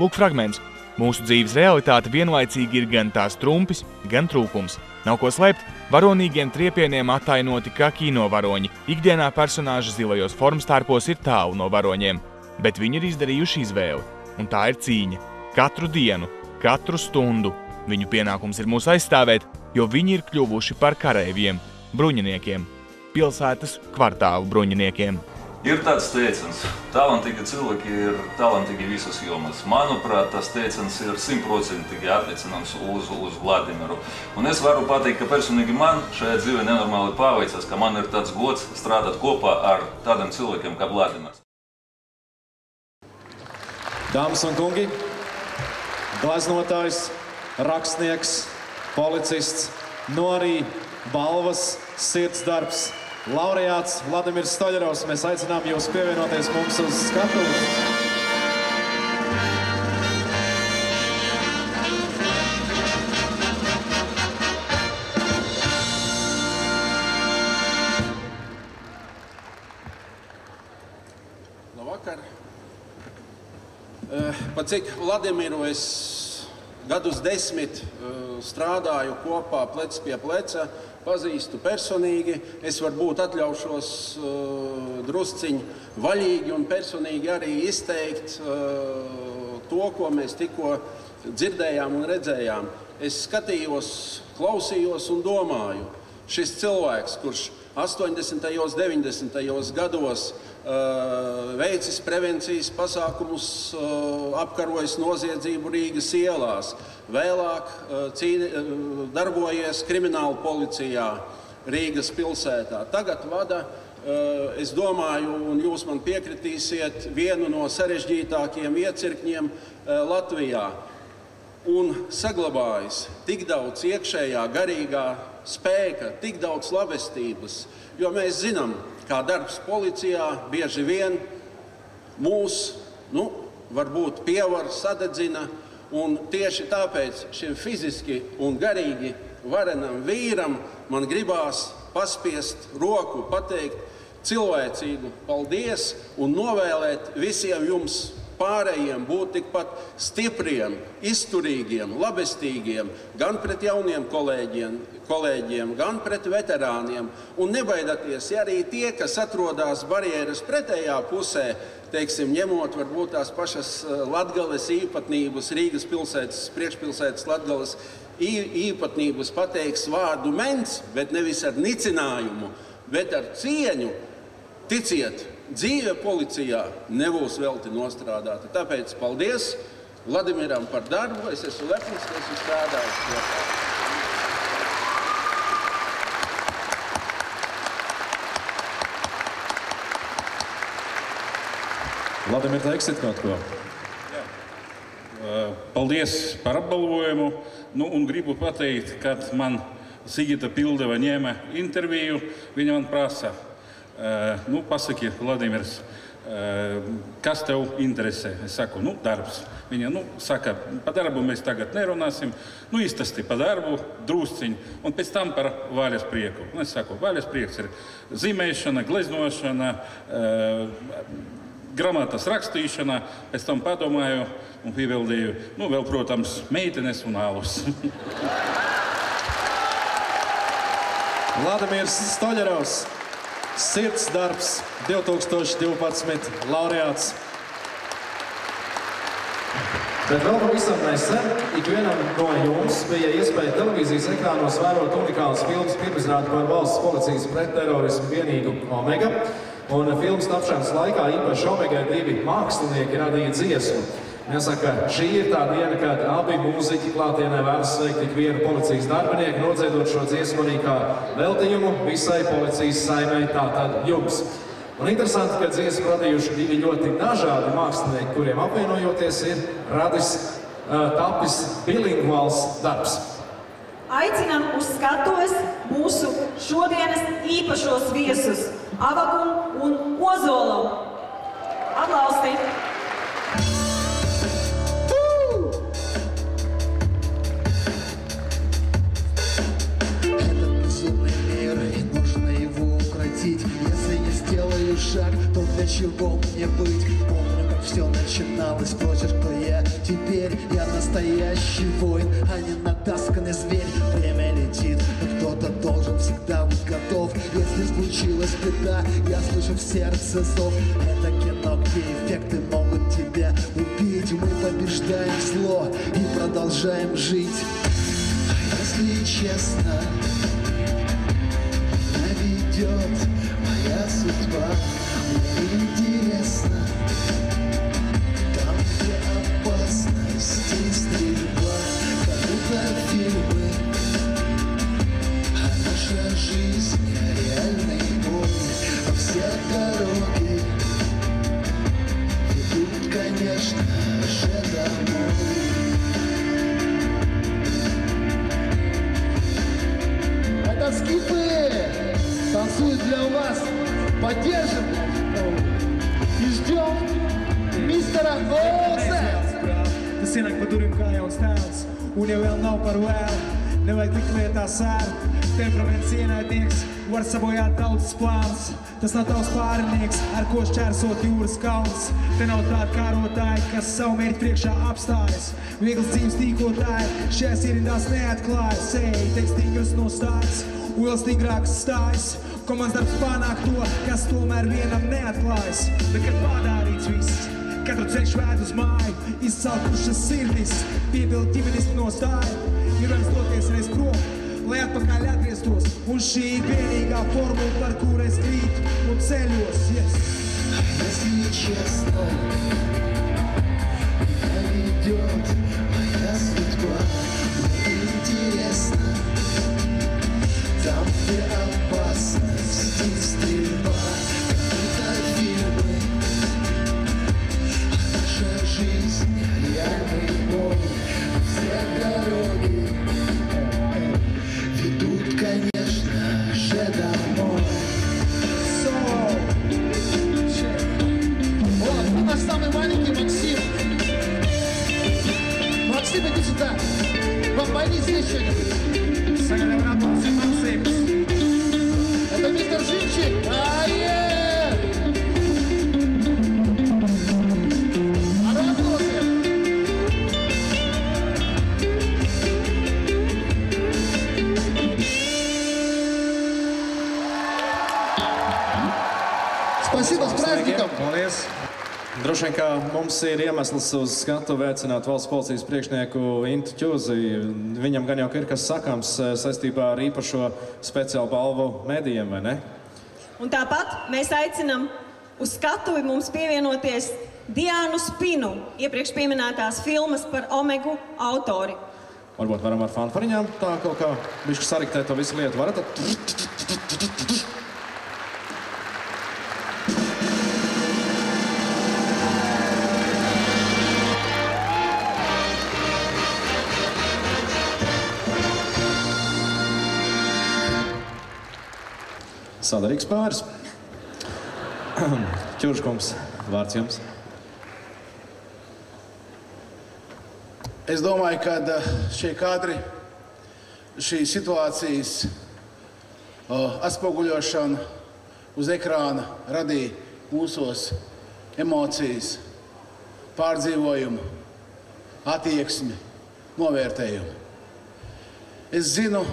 Lūk fragments. Mūsu dzīves realitāte vienlaicīgi ir gan tās trumpis, gan trūkums. Nav ko slēpt, varonīgiem triepieniem attainoti kā kinovaroņi. Ikdienā personāži zilajos formstārpos ir tālu no varoņiem, bet viņi ir izdarījuši izvēli. Un tā ir cīņa. Katru dienu, katru stundu. Viņu pienākums ir mūs aizstāvēt, jo viņi ir kļuvuši par kareiviem, bruņiniekiem, pilsētas kvartālu bruņiniekiem. Ir tāds teiciens, talantīgi cilvēki ir talantīgi visas jomas. Manuprāt, tas teiciens ir 100% attiecināms uz Vladimiru. Un es varu pateikt, ka personīgi man šajā dzīvē nenormāli paveicas, ka man ir tāds gods strādāt kopā ar tādiem cilvēkiem kā Vladimirs. Dāmas un kungi, glaznotājs, rakstnieks, policists, no arī balvas sirdsdarbs, laureāts Vladimirs Stoļarovs. Mēs aicinām jūs pievienoties mums uz skatuves. Labvakar. Pat cik Vladimiru es gadus 10 strādāju kopā plec pie pleca, pazīstu personīgi. Es varbūt atļaušos drusciņ vaļīgi un personīgi arī izteikt to, ko mēs tikko dzirdējām un redzējām. Es skatījos, klausījos un domāju, šis cilvēks, kurš 80. 90. gados veicis prevencijas pasākumus, apkarojis noziedzību Rīgas ielās, vēlāk darbojies krimināla policijā Rīgas pilsētā. Tagad vada, es domāju, un jūs man piekritīsiet, vienu no sarežģītākajiem iecirkņiem Latvijā. Un saglabājas tik daudz iekšējā garīgā spēka, tik daudz labestības, jo mēs zinām, kā darbs policijā bieži vien mūs, varbūt pievar, sadedzina, un tieši tāpēc šim fiziski un garīgi varenam vīram man gribās paspiest roku, pateikt cilvēcīgu paldies un novēlēt visiem jums pārējiem būt tikpat stipriem, izturīgiem, labestīgiem, gan pret jauniem kolēģiem, gan pret veterāniem. Un nebaidieties, ja arī tie, kas atrodas barjeras pretējā pusē, teiksim, ņemot varbūt tās pašas Latgales īpatnības, Rīgas pilsētas, priekšpilsētas Latgales īpatnības pateiks vārdu mens, bet nevis ar nicinājumu, bet ar cieņu. Ticiet, dzīve policijā nebūs velti nostrādāta. Tāpēc paldies Vladimiram par darbu. Es esmu lepns, ka esmu strādājis kopā. Vladimir, teiksit kaut ko? Paldies par apbalvojumu. Un gribu pateikt, kad man Sigita Pildeva ņēma interviju, viņa man prasa, pasaki, Vladimirs, kas tev interesē? Es saku, darbs. Viņa saka, par darbu mēs tagad nerunāsim. Iztasti par darbu, drusciņ, un pēc tam par vaļas prieku. Es saku, vaļas prieks ir zīmēšana, gleznošana, grāmatas rakstīšana. Pēc tam padomāju un piebildīju, vēl, protams, meitenes un alus. Vladimirs Stoļarovs. Sirdsdarbs 2012 laureāts. Bet vēl pavisam nesen ikvienam no jums bija iespēja televīzijas ekrānos vērot unikālas filmas pirmizrādi par valsts policijas pretterorismu vienību Omega. Un filmas tapšanas laikā īpaši Omegai 2 mākslinieki radīja dziesmu. Jāsaka, šī ir tā diena, kad abi mūziķi klātienē vēlas sveikt ikvienu policijas darbinieku, nodziedot šo dziesmu arī kā veltījumu visai policijas saimei, tātad jums. Un interesanti, ka dziesmu radījuši 2 ļoti dažādi mākslinieki, kuriem apvienojoties ir tapis bilingvāls darbs. Aicinām uz skatuves mūsu šodienas īpašos viesus Avaku un Ozolu. Aplausi! шаг, то для чего мне быть? Помню, как все начиналось, прочерк я. Теперь я настоящий воин, а не натасканный зверь. Время летит, но кто-то должен всегда быть готов. Если случилась беда, я слышу в сердце зов. Это кино, где эффекты могут тебя убить. Мы побеждаем зло и продолжаем жить. А если честно, наведет моя судьба. Мне интересно, там, где опасность и стрельба, как будто фильмы, а наша жизнь реальный бой. А все дороги ведут, конечно же, домой. Это скипы танцуют для вас. Поддержим и ждем мистера Олсена. Tas ienāk pa durvīm kā jauns tēls, un jau vēl nav par vēlu. Nevajag likt lietā sēru. Temperaments ienaidnieks var sabojāt daudzas plānas. Tas nav tavs pārinieks, ar ko šķērsot jūras kalns. Te nav tādi kārotāji, kas savu mērķi priekšā apstājas. Viegls dzīves tīkotāji šajās ierindās neatklājas. Ej, teikt stingras nostājas, un vēl stingrākas stājas. Komandas darbs panāk to, kas tomēr vienam neatklājas. Bet kad pārdārīts viss, katru ceļš vēd uz māju, izcelkušas sirdis, piebilst ģimenes nostāju. Ir vairs doties reiz prom, lai atpakaļ atgrieztos. Un šī ir vienīgā formula, par kuru es krītu un ceļos. Yes. Если честно, наведет моя судьба. Мне интересно, там, где опасность и стрельба, как будто фильмы, а наша жизнь реальный бой. Все дороги ведут, конечно же, домой. Вот, наш самый маленький Максим. Максим, иди сюда. Помоги здесь что-нибудь. Это мистер Живчик. Спасибо, с праздником! Paldies! Droši vien, kā mums ir iemesls uz skatu veicināt valsts policijas priekšnieku Intu Ķuzi. Viņam gan jau ir kas sakāms saistībā ar īpašo speciālu balvu medijiem, vai ne? Un tāpat mēs aicinam uz skatuvi mums pievienoties Diānu Spinu, iepriekš pieminētās filmas par Omegu autori. Varbūt varam ar fanfariņām tā kaut kā bišķi sariktēt to visu lietu. Varat? Sadarīgs pāris. Ķurškungs, vārds jums. Es domāju, ka šie kadri, šī situācijas atspoguļošana uz ekrāna radīja mūsos emocijas, pārdzīvojumu, attieksmi, novērtējumu. Es zinu,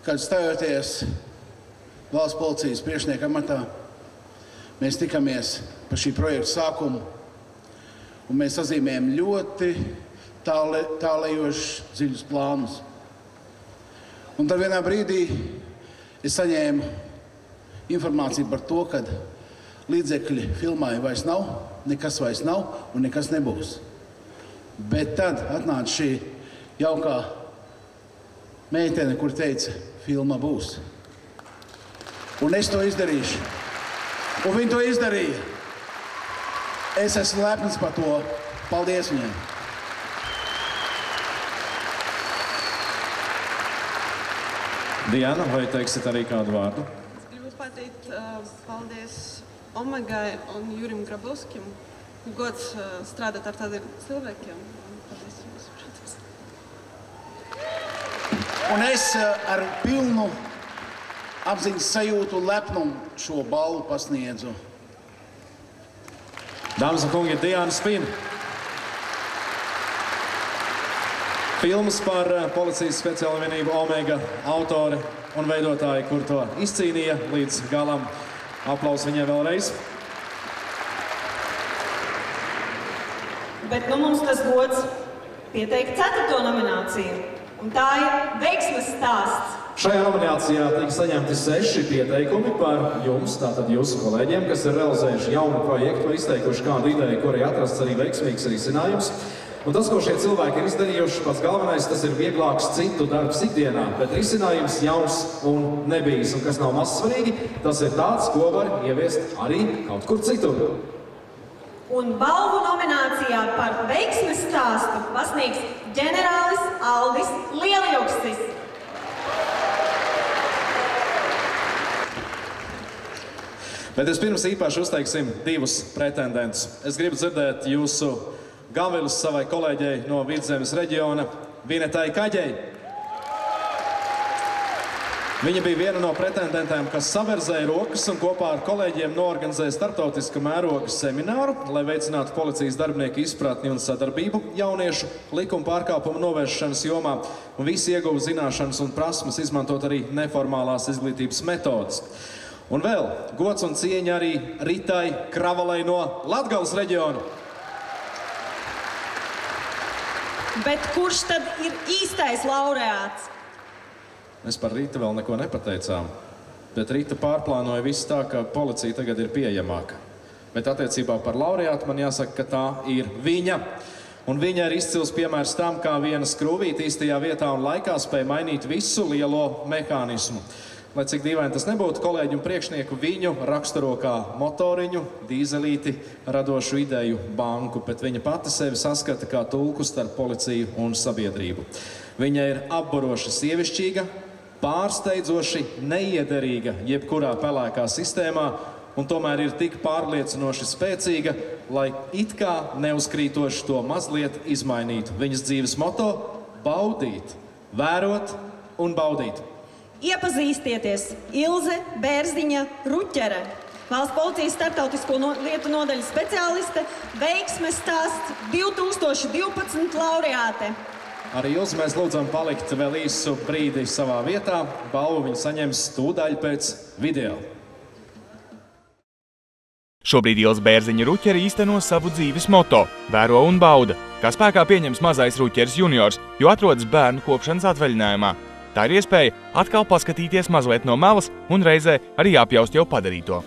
kad stājoties valsts policijas priekšnieka amatā, mēs tikamies par šī projekta sākumu, un mēs sazīmējam ļoti tālējošus dziļus plānus. Un tad vienā brīdī es saņēmu informāciju par to, ka līdzekļi filmai vairs nav, nekas vairs nav un nekas nebūs. Bet tad atnāca šī jaukā meitene, kur teica, filma būs. Un es to izdarīšu. Un viņi to izdarīja. Es esmu lepns par to. Paldies viņiem. Diana, vai teiksit arī kādu vārdu? Es gribu pateikt paldies Omegai un Jurim Grabovskim. Gods strādāt ar tādiem cilvēkiem. Paldies jums, protams. Un es ar pilnu apziņas sajūtu un lepnumu šo balvu pasniedzu Dāmas un kungi, Diana Spina. Filmas par policijas speciālo vienību Omega autore un veidotāji, kur to izcīnīja līdz galam. Aplaus viņai vēlreiz. Bet nu mums tas gods pieteikt 4. nomināciju, un tā ir veiksmes stāsts. Šajā nominācijā tika saņemti 6 pieteikumi par jums, tātad jūsu kolēģiem, kas ir realizējuši jaunu projektu, izteikuši kādu ideju, kurai atrasts arī veiksmīgs risinājums. Un tas, ko šie cilvēki ir izdarījuši, pats galvenais, tas ir vieglāks citu darbs ikdienā, bet risinājums jauns un nebijis. Un kas nav maz svarīgi, tas ir tāds, ko var ieviest arī kaut kur citur. Un balvu nominācijā par veiksmes stāstu pasniegs ģenerālis Aldis Lieljukstis. Bet vispirms īpaši uzteiksim 2 pretendentus. Es gribu dzirdēt jūsu gavilus savai kolēģei no Vidzemes reģiona, Vinetai Kaģei. Viņa bija viena no pretendentēm, kas saverzēja rokas un kopā ar kolēģiem noorganizēja starptautiska mēroga semināru, lai veicinātu policijas darbinieku izpratni un sadarbību jauniešu likuma pārkāpumu novēršanas jomā, un visi ieguva zināšanas un prasmes izmantot arī neformālās izglītības metodas. Un vēl gods un cieņa arī Ritai Kravalai no Latgales reģiona. Bet kurš tad ir īstais laureāts? Mēs par Ritu vēl neko nepateicām, bet Rita pārplānoja visu tā, ka policija tagad ir pieejamāka. Bet attiecībā par laureātu man jāsaka, ka tā ir viņa. Un viņa ir izcils piemērs tam, kā viena skrūvīte īstajā vietā un laikā spēja mainīt visu lielo mehānismu. Lai cik dīvaini tas nebūtu, kolēģi un priekšnieku viņu raksturo kā motoriņu, dīzelīti, radošu ideju banku, bet viņa pati sevi saskata kā tulku starp policiju un sabiedrību. Viņa ir apburoši sievišķīga, pārsteidzoši neiederīga jebkurā pelēkā sistēmā, un tomēr ir tik pārliecinoši spēcīga, lai it kā neuzkrītoši to mazliet izmainītu. Viņas dzīves moto – baudīt, vērot un baudīt. Iepazīstieties, Ilze Bērziņa Ruķere, Valsts policijas starptautisko lietu nodaļas speciāliste, veiksmes stāsts 2012 laureāte. Arī Ilze mēs lūdzam palikt vēl īsu brīdi savā vietā. Balvu viņa saņems tūdaļ pēc video. Šobrīd Ilze Bērziņa Ruķere īsteno savu dzīves moto – vēro un bauda, kā spēkā pieņems mazais Ruķeris juniors, jo atrodas bērnu kopšanas atvaļinājumā. Tā ir iespēja atkal paskatīties mazliet no malas un reizē arī apjaust jau padarīto.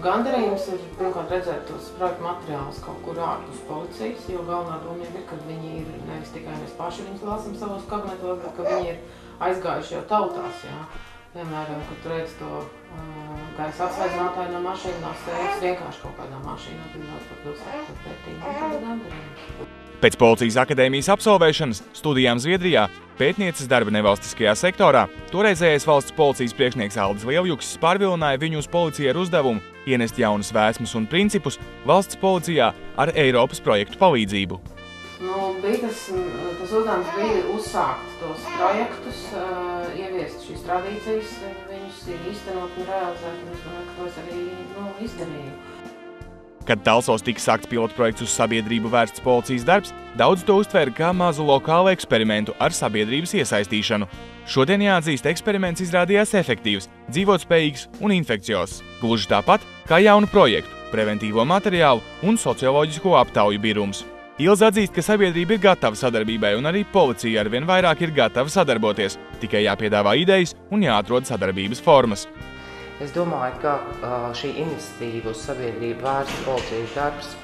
Gandarījums ir pirmkārt redzēt tos projektu materiālus kaut kur ārpus policijas, jo galvenā doma ir, ka viņi ir nevis tikai mēs paši viņus lasam savos kabinetos, bet ka viņi ir aizgājuši jau tautās. Jā. Piemēram, kad tu redz to gaisa atsvaidzinātāju no mašīnās, sēdz vienkārši kaut kādā mašīnā, tad nav par pilsētu pretī. Un tad gandarījums. Pēc Policijas akadēmijas absolvēšanas studijām Zviedrijā pētnieces darba nevalstiskajā sektorā toreizējais valsts policijas priekšnieks Aldis Lieljukstis pārvilināja viņu uz policiju ar uzdevumu ienest jaunas vēsmas un principus valsts policijā ar Eiropas projektu palīdzību. Tas uzdevums bija uzsākt tos projektus, ieviest šīs tradīcijas, viņus īstenot un realizēt, un es domāju, ka tos arī izdarīju. Kad Talsos tika sākts pilotprojekts uz sabiedrību vērsts policijas darbs, daudz to uztvēra kā mazu lokālu eksperimentu ar sabiedrības iesaistīšanu. Šodien jāatzīst, eksperiments izrādījās efektīvs, dzīvotspējīgs un infekciozs. Gluži tāpat kā jaunu projektu, preventīvo materiālu un socioloģisko aptauju birums. Ilze atzīst, ka sabiedrība ir gatava sadarbībai un arī policija arvien vairāk ir gatava sadarboties, tikai jāpiedāvā idejas un jāatrod sadarbības formas. Es domāju, ka šī iniciatīva uz sabiedrību vērsta policijas darbs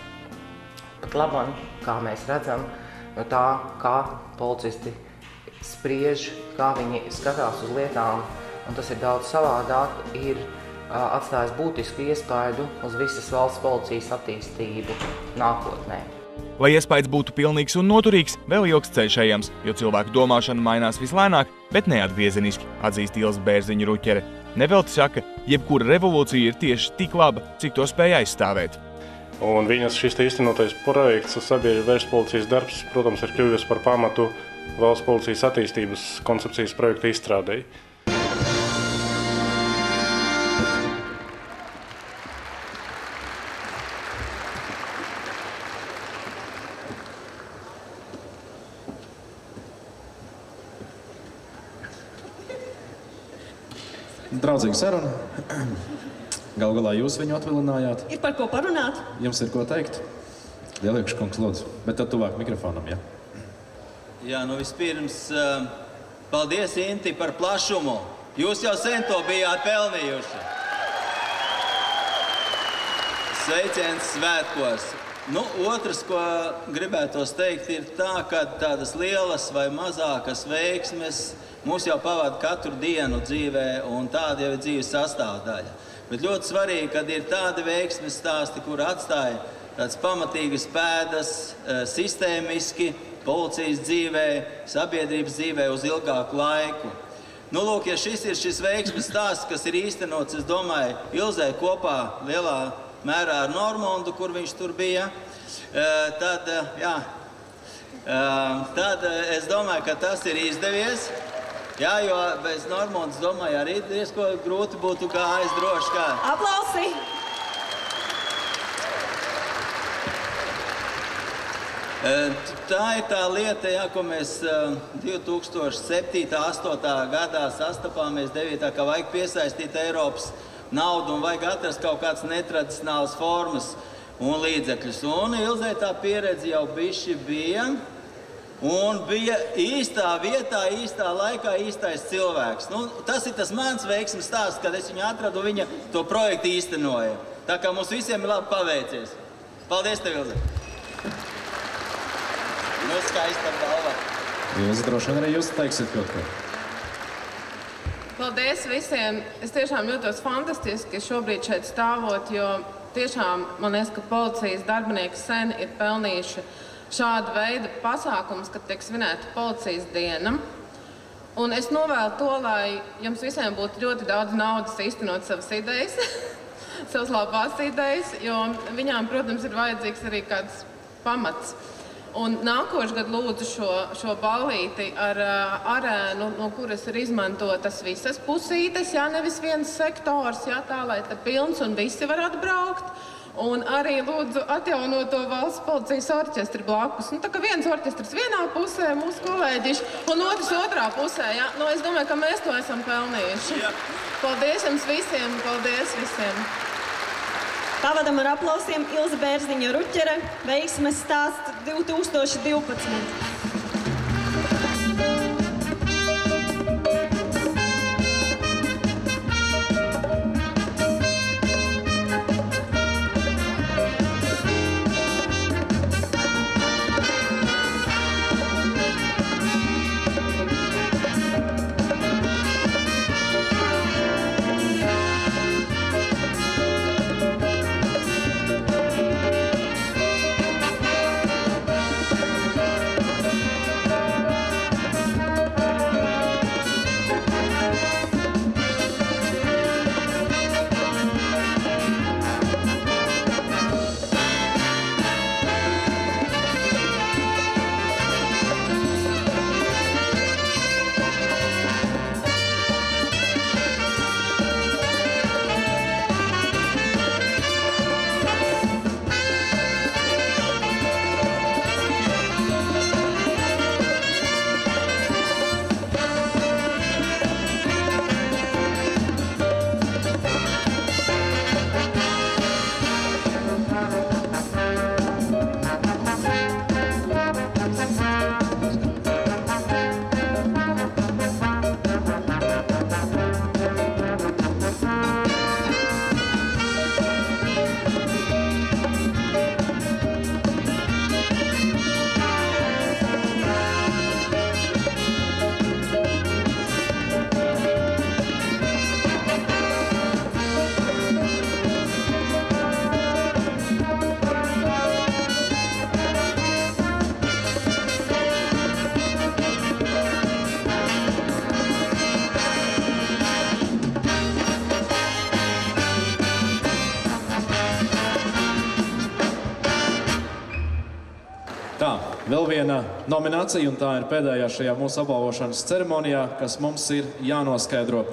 pat labam, kā mēs redzam, no tā, kā policisti spriež, kā viņi skatās uz lietām, un tas ir daudz savādāk, ir atstājis būtisku iespaidu uz visas valsts policijas attīstību nākotnē. Lai iespējas būtu pilnīgs un noturīgs, vēl ilgs ceļš ejams, jo cilvēku domāšana mainās vislēnāk, bet neatgriezeniski, atzīst Ilze Bērziņa Ruķere. Nevelti saka, jebkura revolūcija ir tieši tik laba, cik to spēja aizstāvēt. Un viņas šis īstenotais projekts uz sabiedrību vērsts policijas darbs, protams, ir kļuvis par pamatu valsts policijas attīstības koncepcijas projekta izstrādei. Draudzīga saruna. Galu galā jūs viņu atvilinājāt. Ir par ko parunāt? Jums ir ko teikt? Lieliekš, kungs, lūdzu. Bet tad tuvāk mikrofonam, ja? Jā, nu vispirms, paldies, Inti, par plašumu. Jūs jau sen to bijāt pelnījuši. Sveiciens svētkos. Nu, otrs, ko gribētos teikt, ir tā, ka tādas lielas vai mazākas veiksmes mūs jau pavada katru dienu dzīvē, un tāda jau ir dzīves sastāvdaļa. Bet ļoti svarīgi, kad ir tādi veiksmes stāsti, kur atstāja tāds pamatīgas pēdas, sistēmiski, policijas dzīvē, sabiedrības dzīvē uz ilgāku laiku. Nu, lūk, ja šis ir šis veiksmes stāsts, kas ir īstenots, es domāju, Ilzē kopā lielā mērā ar Normondu, kur viņš tur bija, tad es domāju, ka tas ir izdevies. Jā, jo bez Normondas, domāju, arī diezko grūti būtu gājis droši kā. Aplausi! Tā ir tā lieta, ja, ko mēs 2007.–2008. gadā sastapāmies 9. ka vajag piesaistīt Eiropas naudu un vajag atrast kaut kāds netradicionāls formas un līdzekļus. Un Ilzē tā pieredze jau bišķi bija. Un bija īstā vietā, īstā laikā, īstais cilvēks. Nu, tas ir tas mans veiksmes stāsts, kad es viņu atradu, viņa to projektu īstenoja. Tā kā mums visiem ir labi paveicies. Paldies tev, Ilze! Nu, skaista balva. Ilze, droši vien arī jūs teiksiet kaut ko. Paldies visiem! Es tiešām jūtos fantastiski šobrīd šeit stāvot, jo tiešām man liekas, ka policijas darbinieki sen ir pelnījuši šāda veida pasākums, kad tiek svinēta policijas diena. Un es novēlu to, lai jums visiem būtu ļoti daudz naudas īstenot savas idejas, savas labās idejas, jo viņām, protams, ir vajadzīgs arī kāds pamats. Un nākošu gadu lūdzu šo ballīti ar arēnu, no kuras ir izmantotas visas pusītes, jā, nevis viens sektors, jā, tā, lai te pilns un visi var atbraukt. Un arī lūdzu atjaunoto valsts policijas orķestri blakus. Nu, tā kā viens orķestris vienā pusē, mūsu kolēģiši, un otrs otrā pusē, jā. Nu, es domāju, ka mēs to esam pelnījuši. Jā. Paldies jums visiem, paldies visiem. Pavadam ar aplausiem Ilze Bērziņa Ruķere, veiksmes stāsts 2012. Vēl viena nominācija, un tā ir pēdējā šajā mūsu apbalvošanas ceremonijā, kas mums ir jānoskaidro.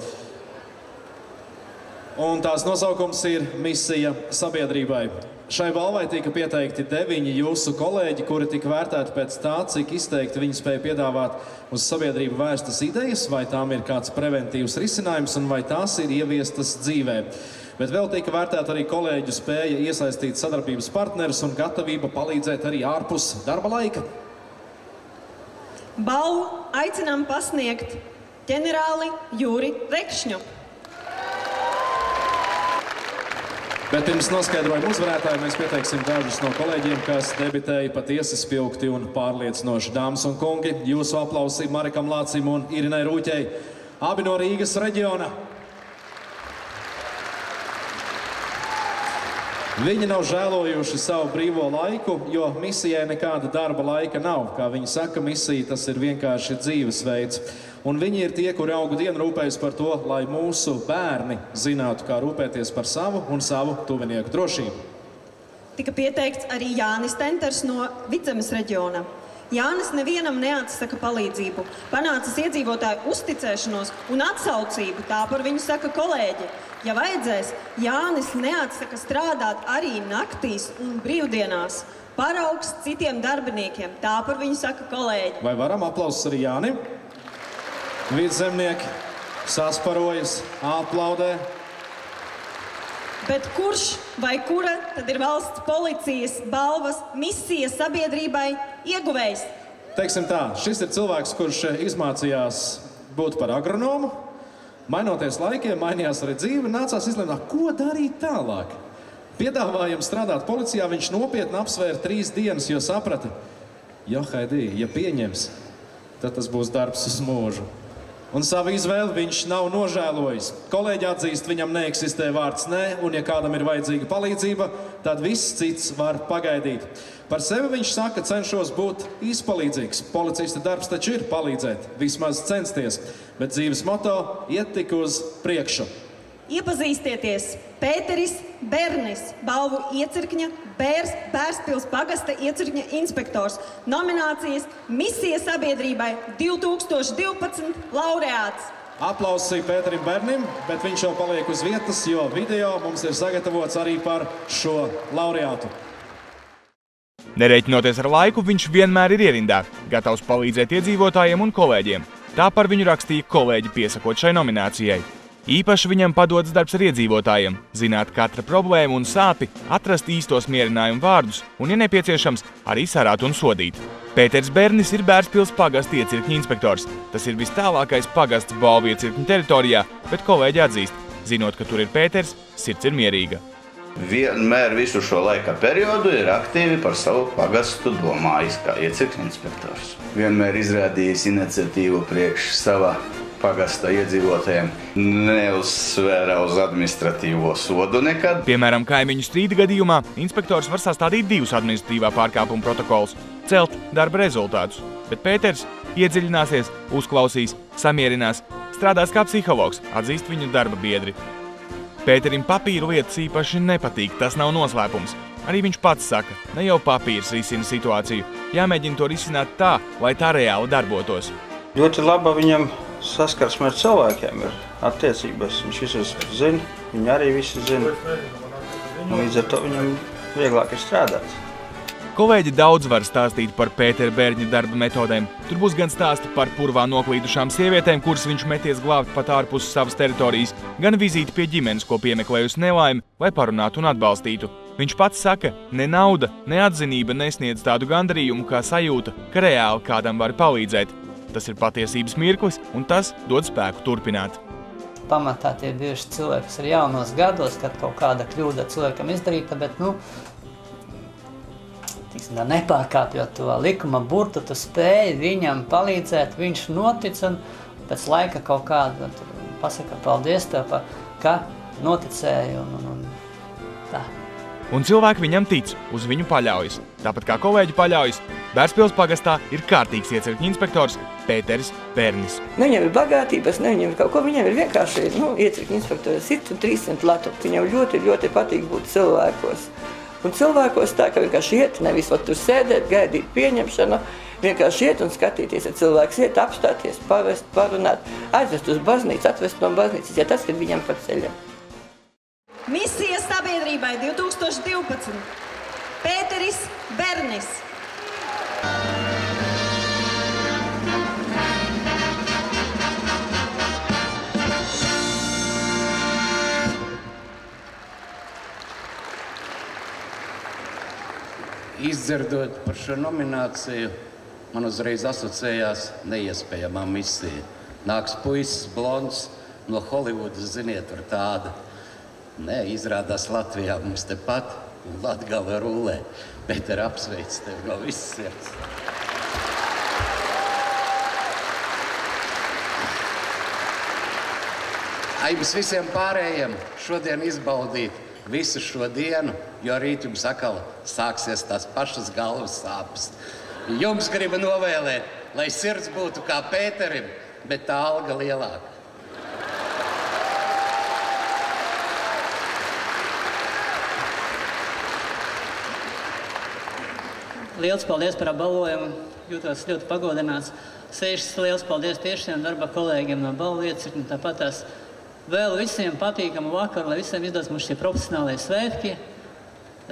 Un tās nosaukums ir Misija sabiedrībai. Šai balvai tika pieteikti 9 jūsu kolēģi, kuri tika vērtēti pēc tā, cik izteikti viņi spēja piedāvāt uz sabiedrību vērstas idejas, vai tām ir kāds preventīvs risinājums un vai tās ir ieviestas dzīvē. Bet vēl tika vērtēta arī kolēģu spēja iesaistīt sadarbības partnerus un gatavība palīdzēt arī ārpus darba laika. Balvu aicinām pasniegt ģenerāli Jūri Rekšņu. Bet pirms noskaidrojuma uzvarētāju mēs pieteiksim dažus no kolēģiem, kas debitēja patiesi spilgti un pārliecinoši. Dāmas un kungi, jūsu aplausi Marekam Lācim un Irinai Rūķei, abi no Rīgas reģiona. Viņi nav žēlojuši savu brīvo laiku, jo misijai nekāda darba laika nav. Kā viņi saka, misija tas ir vienkārši dzīvesveids. Un viņi ir tie, kuri augu dienu rūpējas par to, lai mūsu bērni zinātu, kā rūpēties par savu un savu tuvinieku drošību. Tika pieteikts arī Jānis Tenters no Vidzemes reģiona. Jānis nevienam neatsaka palīdzību, panācis iedzīvotāju uzticēšanos un atsaucību, tā par viņu saka kolēģi. Ja vajadzēs, Jānis neatsaka strādāt arī naktīs un brīvdienās. Paraugs citiem darbiniekiem, tā par viņu saka kolēģi. Vai varam aplausus arī Jānim? Vidzemnieki sasparojas, aplaudē. Bet kurš vai kura tad ir valsts policijas balvas misija sabiedrībai ieguvējs? Teiksim tā, šis ir cilvēks, kurš izmācījās būt par agronomu. Mainoties laikiem, mainījās arī dzīve, nācās izlemt, ko darīt tālāk. Piedāvājam strādāt policijā, viņš nopietni apsvēra 3 dienas, jo saprata, Haidī, ja pieņems, tad tas būs darbs uz mūžu. Un savu izvēli viņš nav nožēlojis. Kolēģi atzīst, viņam neeksistē vārds nē, un ja kādam ir vajadzīga palīdzība, tad viss cits var pagaidīt. Par sevi viņš saka, cenšos būt izpalīdzīgs. Policista darbs taču ir palīdzēt, vismaz censties, bet dzīves moto iet tik uz priekšu. Iepazīstieties, Pēteris Bernis, balvu iecirkņa Bērspils pagasta iecirkņa inspektors. Nominācijas Misija sabiedrībai 2012 laureāts. Aplausi Pēterim Bernim, bet viņš jau paliek uz vietas, jo video mums ir sagatavots arī par šo laureātu. Nerēķinoties ar laiku, viņš vienmēr ir ierindā, gatavs palīdzēt iedzīvotājiem un kolēģiem. Tā par viņu rakstīja kolēģi piesakot šai nominācijai. Īpaši viņam padodas darbs ar iedzīvotājiem, zināt katra problēmu un sāpi, atrast īstos mierinājumu vārdus un, ja nepieciešams, arī sarāt un sodīt. Pēters Bernis ir Bērspils pagasta iecirkņa inspektors. Tas ir vistālākais pagasts balvu iecirkņa teritorijā, bet kolēģi atzīst, zinot, ka tur ir Pēters, sirds ir mierīga. Vienmēr visu šo laika periodu ir aktīvi par savu pagastu domājis kā iecirkņa inspektors. Vienmēr izrādījis iniciatīvu priekš sava pagasta iedzīvotājiem, neuzsvēra uz administratīvo sodu nekad. Piemēram, kaimiņu strīda gadījumā inspektors var sastādīt 2 administratīvā pārkāpuma protokolus, celt darba rezultātus. Bet Pēters iedziļināsies, uzklausīs, samierinās, strādās kā psihologs, atzīst viņu darba biedri. Pēterim papīru lietas īpaši nepatīk, tas nav noslēpums. Arī viņš pats saka, ne jau papīrs risina situāciju, jāmēģina to risināt tā, lai tā reāli darbotos. Ļoti laba viņam saskarsme ar cilvēkiem ir attiecības. Viņš visus zina, viņi arī visi zina. Līdz ar to viņam vieglāk ir strādāt. Kolēģi daudz var stāstīt par Pētera Berņa darba metodēm. Tur būs gan stāsti par purvā noklīdušām sievietēm, kuras viņš meties glābt pat ārpus savas teritorijas, gan vizīti pie ģimenes, ko piemeklējusi nelaime, lai parunātu un atbalstītu. Viņš pats saka, ne nauda, ne atzinība nesniedz tādu gandarījumu kā sajūta, ka reāli kādam var palīdzēt. Tas ir patiesības mirklis, un tas dod spēku turpināt. Pamatā tie bijuši cilvēki, kas ir jaunos gados, kad kaut kāda kļūda cilvēkam izdarīta, bet, nepārkāpjot to likuma burtu, tu spēji viņam palīdzēt, viņš notic, un pēc laika kaut kāda pasaka paldies tev, ka noticēji, un tā. Un cilvēki viņam tic, uz viņu paļaujas. Tāpat kā kolēģi paļaujas, Bērspils pagastā ir kārtīgs iecirkņa inspektors Pēteris Bernis. Viņam ir bagātības, viņam ir kaut ko, viņam ir vienkārši, iecirkņa inspektors ir 300 latupi. Viņam ļoti, ļoti patīk būt cilvēkos. Un cilvēkos tā, ka vienkārši iet, nevis tur sēdēt, gaidīt pieņemšanu, vienkārši iet un skatīties, ja cilvēks iet, apstāties, pavest, parunāt, aizvest uz baznīcu, atvest no baznīcas, ja tas ir viņam pa ceļam. Misija sabiedrība sabiedrībai 2012. Pēteris Bernis. Izdzirdot par šo nomināciju, man uzreiz asociējās neiespējamā misija. Nāks puisis blonds no Holivudas, ziniet, tur tāda. Nē, izrādās Latvijā mums tepat un Latgale rulē. Pēter, apsveic tevi no visas sirds. Ai, jums visiem pārējiem šodien izbaudīt visu šo dienu, jo rīt jums atkal sāksies tās pašas galvas sāpes. Jums gribu novēlēt, lai sirds būtu kā Pēterim, bet tā alga lielāka. Liels paldies par apbalvojumu. Jūtos ļoti pagodināts. Liels paldies tiešiem darba kolēģiem no balvu iecirkņa. Tāpat tās vēl visiem patīkamu vakaru, lai visiem izdodas mums šie profesionālie svētki.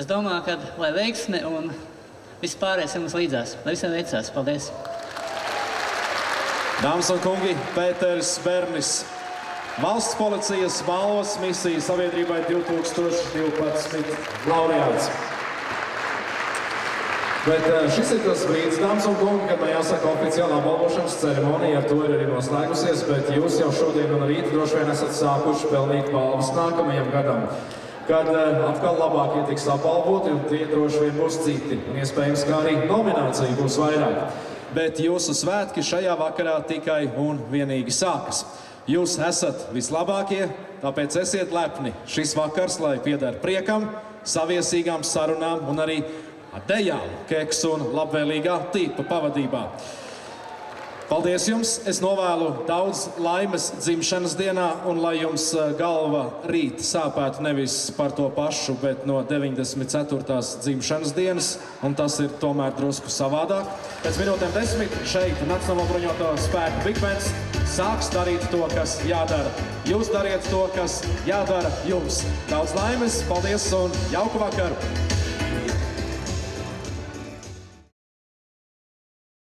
Es domāju, ka lai veiksme un viss pārējais ir mums līdzās. Lai visiem veicās. Paldies! Dāmas un kungi, Pēteris Bernis, Valsts policijas balvas misija sabiedrībai 2012 laureāts. Bet šis ir tas brīdis, dāmas un kungi, kad man jāsaka oficiālā balvošanas ceremonija, ar to ir arī noslēgusies, bet jūs jau šodien un rīt droši vien esat sākuši pelnīt balvas nākamajam gadam, kad atkal labākie tiks apbalvoti, un tie droši vien būs citi, un iespējams, kā arī nominācija būs vairāk. Bet jūsu svētki šajā vakarā tikai un vienīgi sākas. Jūs esat vislabākie, tāpēc esiet lepni šis vakars, lai pieder priekam, saviesīgām sarunām un arī dejām, keksu un labvēlīgā tīpa pavadībā. Paldies jums! Es novēlu daudz laimes dzimšanas dienā, un lai jums galva rīt sāpētu nevis par to pašu, bet no 94. dzimšanas dienas, un tas ir tomēr drusku savādāk. Pēc minūtēm 10 šeit Nacionālo bruņoto spēku Big Bands sāks darīt to, kas jādara. Jūs dariet to, kas jādara jums. Daudz laimes, paldies un jauku vakaru!